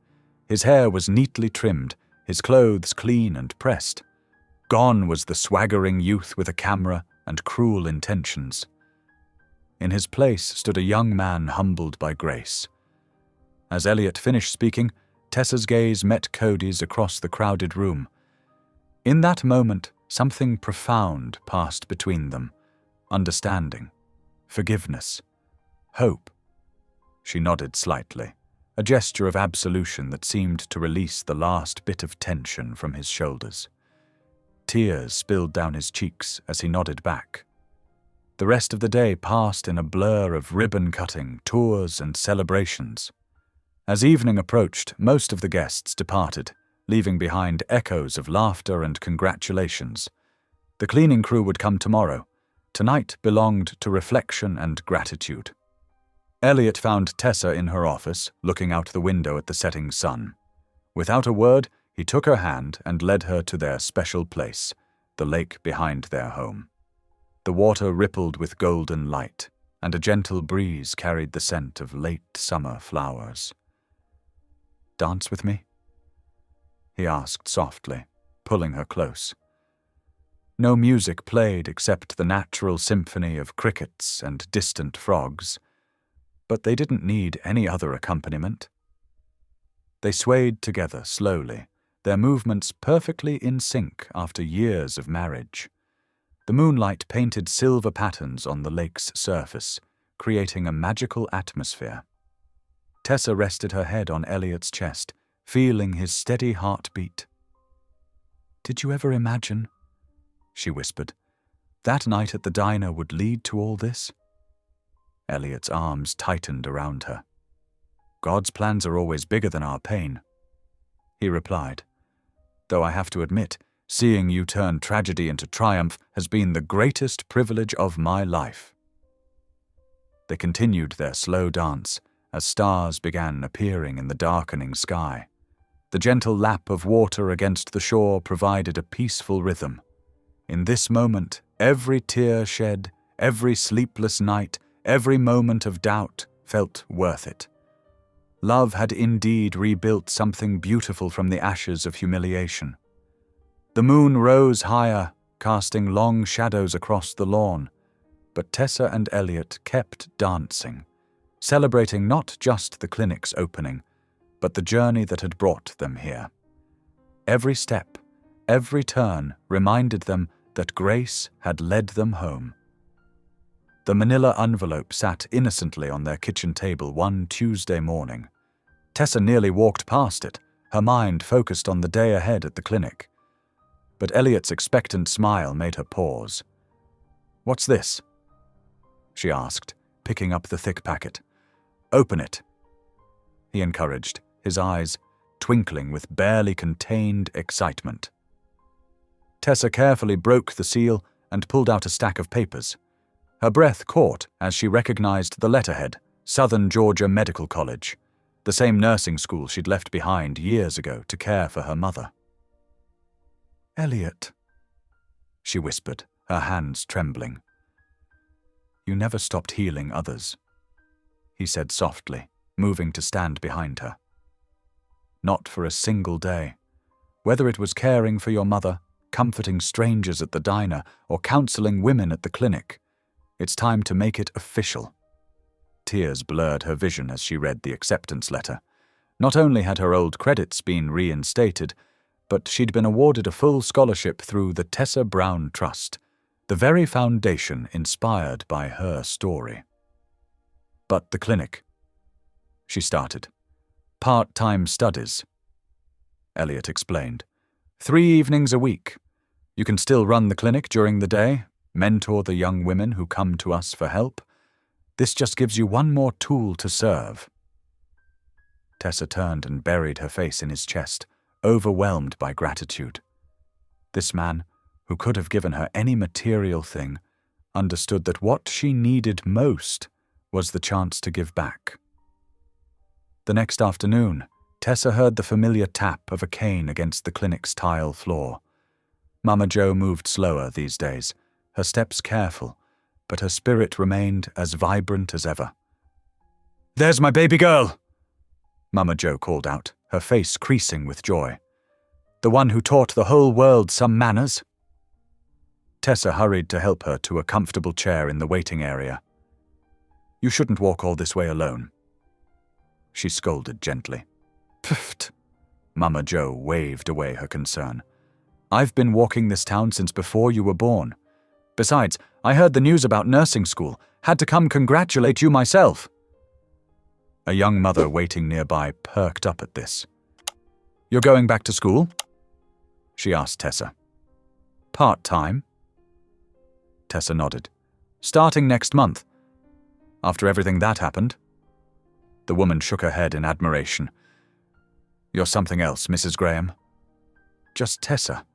His hair was neatly trimmed, his clothes clean and pressed. Gone was the swaggering youth with a camera and cruel intentions. In his place stood a young man humbled by grace. As Elliot finished speaking, Tessa's gaze met Cody's across the crowded room. In that moment, something profound passed between them. Understanding, forgiveness, hope. She nodded slightly, a gesture of absolution that seemed to release the last bit of tension from his shoulders. Tears spilled down his cheeks as he nodded back. The rest of the day passed in a blur of ribbon-cutting, tours, and celebrations. As evening approached, most of the guests departed, leaving behind echoes of laughter and congratulations. The cleaning crew would come tomorrow. Tonight belonged to reflection and gratitude. Elliot found Tessa in her office, looking out the window at the setting sun. Without a word, he took her hand and led her to their special place, the lake behind their home. The water rippled with golden light, and a gentle breeze carried the scent of late summer flowers. "Dance with me?" he asked softly, pulling her close. No music played except the natural symphony of crickets and distant frogs, but they didn't need any other accompaniment. They swayed together slowly, their movements perfectly in sync after years of marriage. The moonlight painted silver patterns on the lake's surface, creating a magical atmosphere. Tessa rested her head on Elliot's chest, feeling his steady heartbeat. "Did you ever imagine," she whispered, "that night at the diner would lead to all this?" Elliot's arms tightened around her. "God's plans are always bigger than our pain," he replied. "Though I have to admit, seeing you turn tragedy into triumph has been the greatest privilege of my life." They continued their slow dance as stars began appearing in the darkening sky. The gentle lap of water against the shore provided a peaceful rhythm. In this moment, every tear shed, every sleepless night, every moment of doubt felt worth it. Love had indeed rebuilt something beautiful from the ashes of humiliation. The moon rose higher, casting long shadows across the lawn, but Tessa and Elliot kept dancing, celebrating not just the clinic's opening, but the journey that had brought them here. Every step, every turn reminded them that grace had led them home. The manila envelope sat innocently on their kitchen table one Tuesday morning. Tessa nearly walked past it, her mind focused on the day ahead at the clinic. But Elliot's expectant smile made her pause. "What's this?" she asked, picking up the thick packet. "Open it," he encouraged, his eyes twinkling with barely contained excitement. Tessa carefully broke the seal and pulled out a stack of papers. Her breath caught as she recognized the letterhead, Southern Georgia Medical College, the same nursing school she'd left behind years ago to care for her mother. "Elliot," she whispered, her hands trembling. "You never stopped healing others," he said softly, moving to stand behind her. "Not for a single day. Whether it was caring for your mother, comforting strangers at the diner, or counseling women at the clinic, it's time to make it official." Tears blurred her vision as she read the acceptance letter. Not only had her old credits been reinstated, but she'd been awarded a full scholarship through the Tessa Brown Trust, the very foundation inspired by her story. "But the clinic," she started. "Part-time studies," Elliot explained. 3 evenings a week. You can still run the clinic during the day, mentor the young women who come to us for help. This just gives you one more tool to serve." Tessa turned and buried her face in his chest, overwhelmed by gratitude. This man, who could have given her any material thing, understood that what she needed most was the chance to give back. The next afternoon, Tessa heard the familiar tap of a cane against the clinic's tile floor. Mama Jo moved slower these days, her steps careful, but her spirit remained as vibrant as ever. "There's my baby girl!" Mama Jo called out, her face creasing with joy. "The one who taught the whole world some manners." Tessa hurried to help her to a comfortable chair in the waiting area. "You shouldn't walk all this way alone," she scolded gently. "Pfft!" Mama Jo waved away her concern. "I've been walking this town since before you were born. Besides, I heard the news about nursing school, had to come congratulate you myself." A young mother waiting nearby perked up at this. "You're going back to school?" she asked Tessa. "Part-time?" Tessa nodded. "Starting next month. After everything that happened." The woman shook her head in admiration. "You're something else, Mrs. Graham." "Just Tessa,"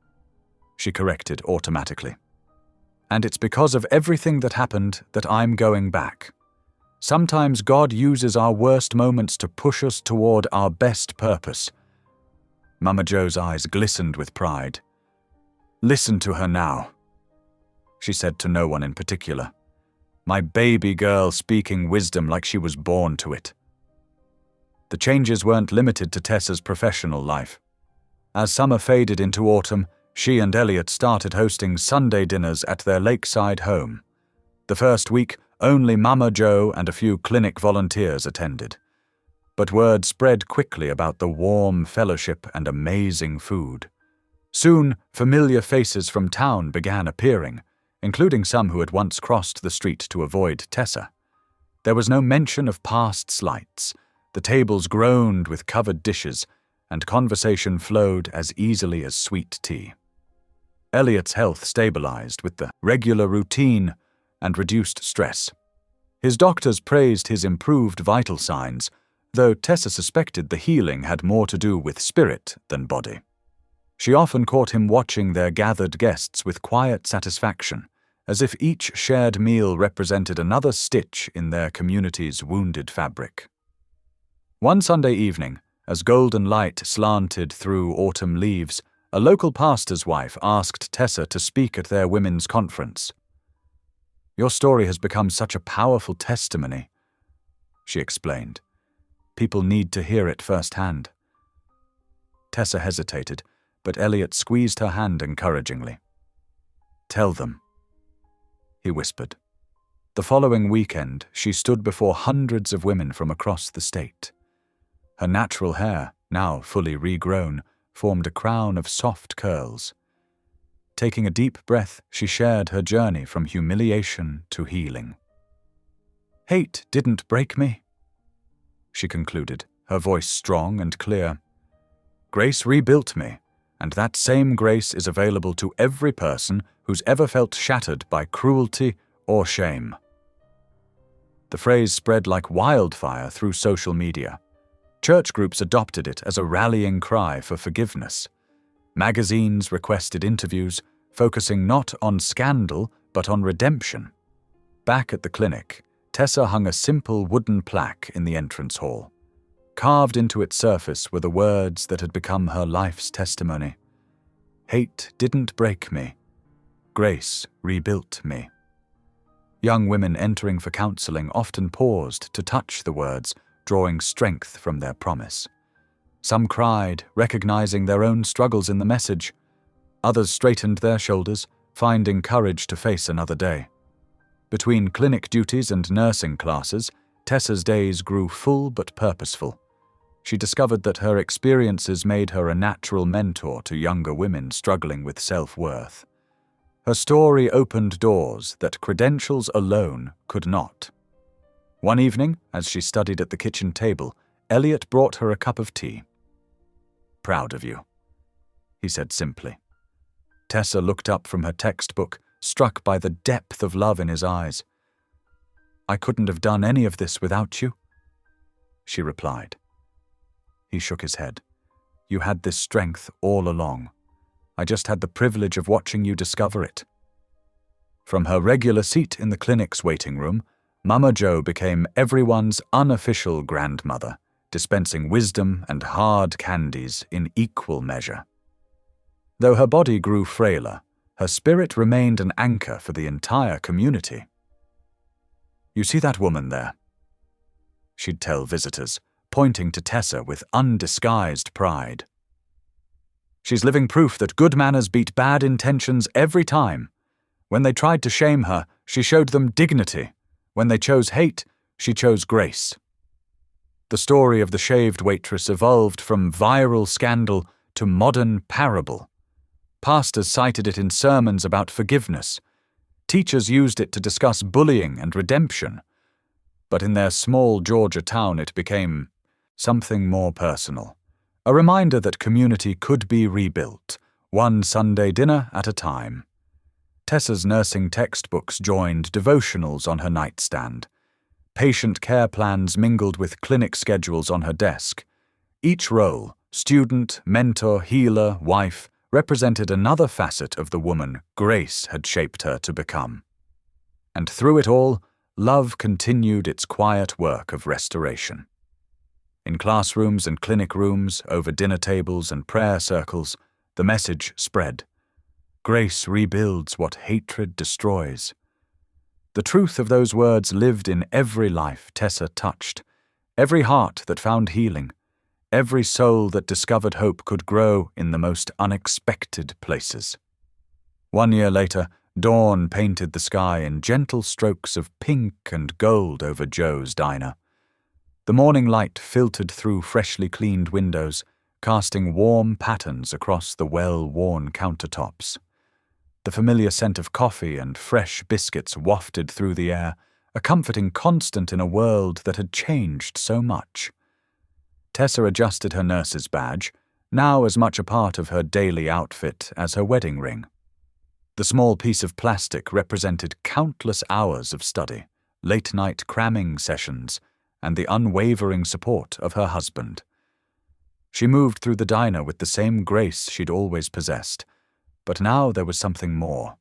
she corrected automatically. "And it's because of everything that happened that I'm going back. Sometimes God uses our worst moments to push us toward our best purpose." Mama Jo's eyes glistened with pride. "Listen to her now," she said to no one in particular. "My baby girl speaking wisdom like she was born to it." The changes weren't limited to Tessa's professional life. As summer faded into autumn, she and Elliot started hosting Sunday dinners at their lakeside home. The first week, only Mama Jo and a few clinic volunteers attended. But word spread quickly about the warm fellowship and amazing food. Soon, familiar faces from town began appearing, including some who had once crossed the street to avoid Tessa. There was no mention of past slights. The tables groaned with covered dishes, and conversation flowed as easily as sweet tea. Elliot's health stabilized with the regular routine and reduced stress. His doctors praised his improved vital signs, though Tessa suspected the healing had more to do with spirit than body. She often caught him watching their gathered guests with quiet satisfaction, as if each shared meal represented another stitch in their community's wounded fabric. One Sunday evening, as golden light slanted through autumn leaves, a local pastor's wife asked Tessa to speak at their women's conference. "Your story has become such a powerful testimony," she explained. "People need to hear it firsthand." Tessa hesitated, but Elliot squeezed her hand encouragingly. "Tell them," he whispered. The following weekend, she stood before hundreds of women from across the state. Her natural hair, now fully regrown, formed a crown of soft curls. Taking a deep breath, she shared her journey from humiliation to healing. "Hate didn't break me," she concluded, her voice strong and clear. "Grace rebuilt me, and that same grace is available to every person who's ever felt shattered by cruelty or shame." The phrase spread like wildfire through social media. Church groups adopted it as a rallying cry for forgiveness. Magazines requested interviews, focusing not on scandal but on redemption. Back at the clinic, Tessa hung a simple wooden plaque in the entrance hall. Carved into its surface were the words that had become her life's testimony. "Hate didn't break me. Grace rebuilt me." Young women entering for counseling often paused to touch the words, drawing strength from their promise. Some cried, recognizing their own struggles in the message. Others straightened their shoulders, finding courage to face another day. Between clinic duties and nursing classes, Tessa's days grew full but purposeful. She discovered that her experiences made her a natural mentor to younger women struggling with self-worth. Her story opened doors that credentials alone could not. One evening, as she studied at the kitchen table, Elliot brought her a cup of tea. "Proud of you," he said simply. Tessa looked up from her textbook, struck by the depth of love in his eyes. "I couldn't have done any of this without you," she replied. He shook his head. "You had this strength all along. I just had the privilege of watching you discover it." From her regular seat in the clinic's waiting room, Mama Jo became everyone's unofficial grandmother, dispensing wisdom and hard candies in equal measure. Though her body grew frailer, her spirit remained an anchor for the entire community. "You see that woman there?" she'd tell visitors, pointing to Tessa with undisguised pride. "She's living proof that good manners beat bad intentions every time. When they tried to shame her, she showed them dignity. When they chose hate, she chose grace." The story of the shaved waitress evolved from viral scandal to modern parable. Pastors cited it in sermons about forgiveness. Teachers used it to discuss bullying and redemption. But in their small Georgia town it became something more personal. A reminder that community could be rebuilt, one Sunday dinner at a time. Tessa's nursing textbooks joined devotionals on her nightstand. Patient care plans mingled with clinic schedules on her desk. Each role, student, mentor, healer, wife, represented another facet of the woman Grace had shaped her to become. And through it all, love continued its quiet work of restoration. In classrooms and clinic rooms, over dinner tables and prayer circles, the message spread. Grace rebuilds what hatred destroys. The truth of those words lived in every life Tessa touched, every heart that found healing, every soul that discovered hope could grow in the most unexpected places. 1 year later, dawn painted the sky in gentle strokes of pink and gold over Joe's diner. The morning light filtered through freshly cleaned windows, casting warm patterns across the well-worn countertops. The familiar scent of coffee and fresh biscuits wafted through the air, a comforting constant in a world that had changed so much. Tessa adjusted her nurse's badge, now as much a part of her daily outfit as her wedding ring. The small piece of plastic represented countless hours of study, late-night cramming sessions, and the unwavering support of her husband. She moved through the diner with the same grace she'd always possessed, but now there was something more,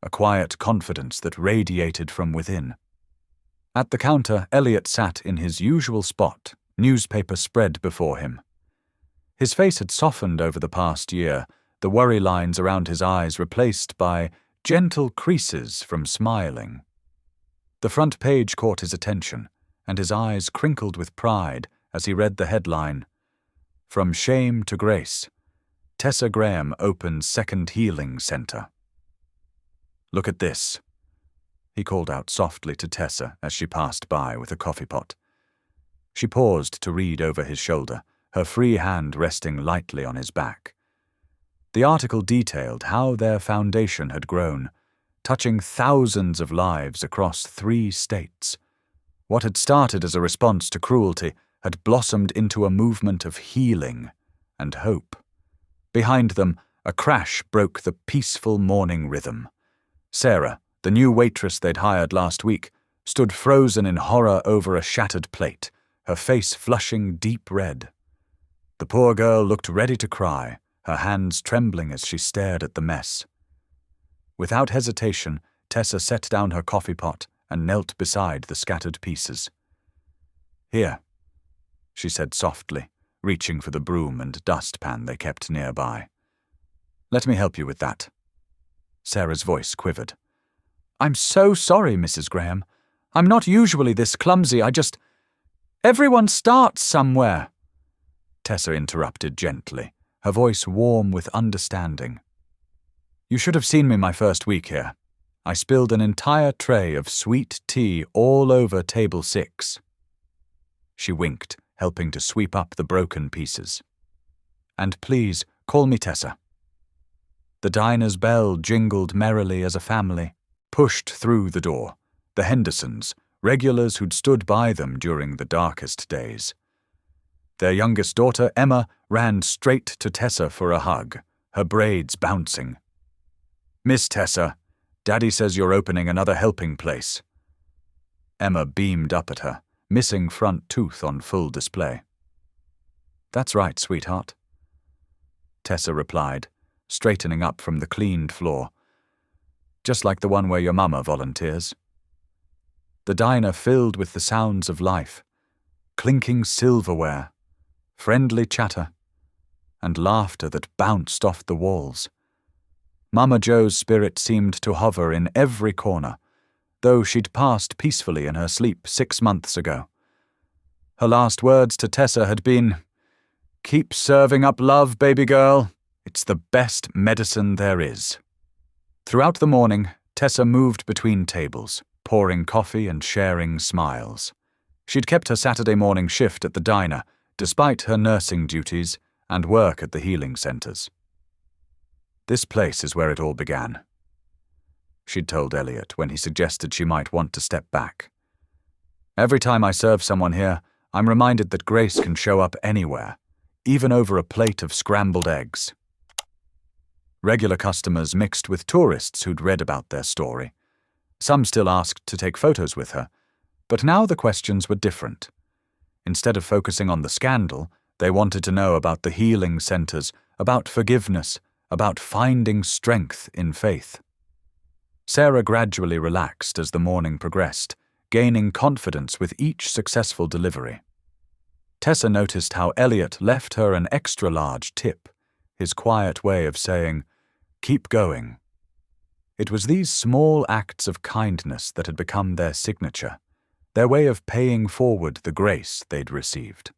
a quiet confidence that radiated from within. At the counter, Elliot sat in his usual spot, newspaper spread before him. His face had softened over the past year, the worry lines around his eyes replaced by gentle creases from smiling. The front page caught his attention, and his eyes crinkled with pride as he read the headline, "From Shame to Grace. Tessa Graham opens Second Healing Center." "Look at this," he called out softly to Tessa as she passed by with a coffee pot. She paused to read over his shoulder, her free hand resting lightly on his back. The article detailed how their foundation had grown, touching thousands of lives across 3 states. What had started as a response to cruelty had blossomed into a movement of healing and hope. Behind them, a crash broke the peaceful morning rhythm. Sarah, the new waitress they'd hired last week, stood frozen in horror over a shattered plate, her face flushing deep red. The poor girl looked ready to cry, her hands trembling as she stared at the mess. Without hesitation, Tessa set down her coffee pot and knelt beside the scattered pieces. "Here," she said softly, reaching for the broom and dustpan they kept nearby. "Let me help you with that." Sarah's voice quivered. "I'm so sorry, Mrs. Graham. I'm not usually this clumsy, Everyone starts somewhere," Tessa interrupted gently, her voice warm with understanding. "You should have seen me my first week here. I spilled an entire tray of sweet tea all over table 6. She winked, helping to sweep up the broken pieces. "And please, call me Tessa." The diner's bell jingled merrily as a family pushed through the door, the Hendersons, regulars who'd stood by them during the darkest days. Their youngest daughter, Emma, ran straight to Tessa for a hug, her braids bouncing. "Miss Tessa, Daddy says you're opening another helping place." Emma beamed up at her, missing front tooth on full display. "That's right, sweetheart," Tessa replied, straightening up from the cleaned floor. "Just like the one where your mama volunteers." the diner filled with the sounds of life, clinking silverware, friendly chatter, and laughter that bounced off the walls. Mama Joe's spirit seemed to hover in every corner, though she'd passed peacefully in her sleep 6 months ago. Her last words to Tessa had been, "Keep serving up love, baby girl. It's the best medicine there is." Throughout the morning, Tessa moved between tables, pouring coffee and sharing smiles. She'd kept her Saturday morning shift at the diner, despite her nursing duties and work at the healing centers. "This place is where it all began," she'd told Elliot when he suggested she might want to step back. "Every time I serve someone here, I'm reminded that grace can show up anywhere, even over a plate of scrambled eggs." Regular customers mixed with tourists who'd read about their story. Some still asked to take photos with her, but now the questions were different. Instead of focusing on the scandal, they wanted to know about the healing centers, about forgiveness, about finding strength in faith. Sarah gradually relaxed as the morning progressed, gaining confidence with each successful delivery. Tessa noticed how Elliot left her an extra-large tip, his quiet way of saying, "Keep going." It was these small acts of kindness that had become their signature, their way of paying forward the grace they'd received.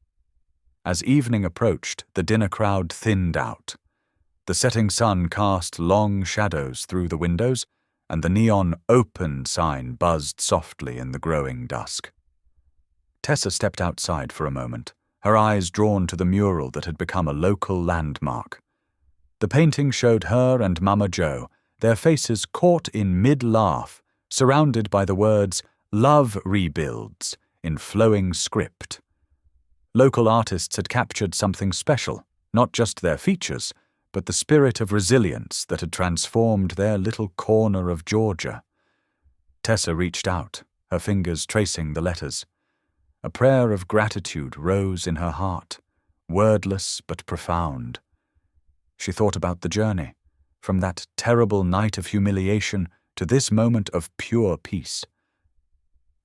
As evening approached, the dinner crowd thinned out. The setting sun cast long shadows through the windows, and the neon "Open" sign buzzed softly in the growing dusk. Tessa stepped outside for a moment, her eyes drawn to the mural that had become a local landmark. The painting showed her and Mama Joe, their faces caught in mid-laugh, surrounded by the words, "Love rebuilds," in flowing script. Local artists had captured something special, not just their features, but the spirit of resilience that had transformed their little corner of Georgia. Tessa reached out, her fingers tracing the letters. A prayer of gratitude rose in her heart, wordless but profound. She thought about the journey, from that terrible night of humiliation to this moment of pure peace.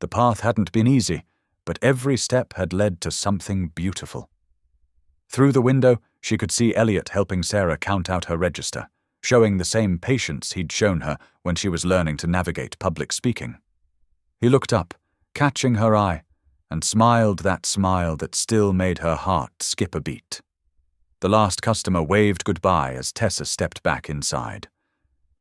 The path hadn't been easy, but every step had led to something beautiful. Through the window, she could see Elliot helping Sarah count out her register, showing the same patience he'd shown her when she was learning to navigate public speaking. He looked up, catching her eye, and smiled that smile that still made her heart skip a beat. The last customer waved goodbye as Tessa stepped back inside.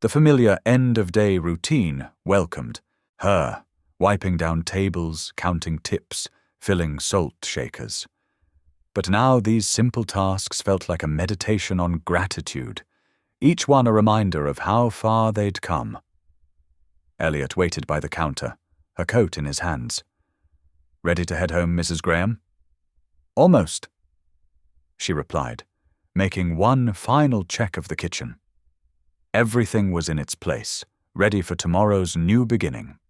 The familiar end-of-day routine welcomed her, wiping down tables, counting tips, filling salt shakers. But now these simple tasks felt like a meditation on gratitude, each one a reminder of how far they'd come. Elliot waited by the counter, her coat in his hands. "Ready to head home, Mrs. Graham?" "Almost," she replied, making one final check of the kitchen. Everything was in its place, ready for tomorrow's new beginning.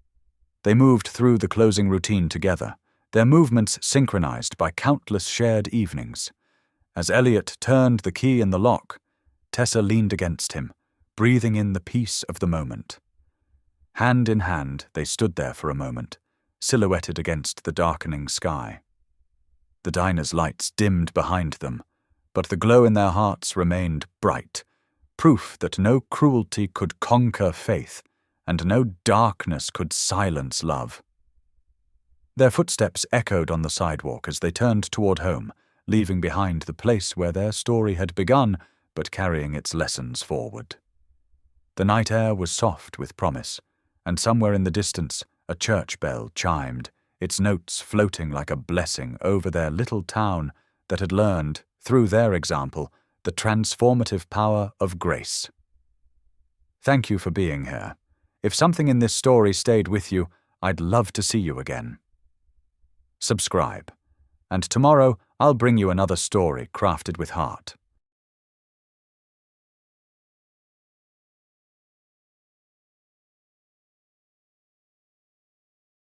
They moved through the closing routine together, their movements synchronized by countless shared evenings. As Elliot turned the key in the lock, Tessa leaned against him, breathing in the peace of the moment. Hand in hand, they stood there for a moment, silhouetted against the darkening sky. The diner's lights dimmed behind them, but the glow in their hearts remained bright, proof that no cruelty could conquer faith, and no darkness could silence love. Their footsteps echoed on the sidewalk as they turned toward home, leaving behind the place where their story had begun, but carrying its lessons forward. The night air was soft with promise, and somewhere in the distance a church bell chimed, its notes floating like a blessing over their little town that had learned, through their example, the transformative power of grace. Thank you for being here. If something in this story stayed with you, I'd love to see you again. Subscribe, and tomorrow I'll bring you another story crafted with heart.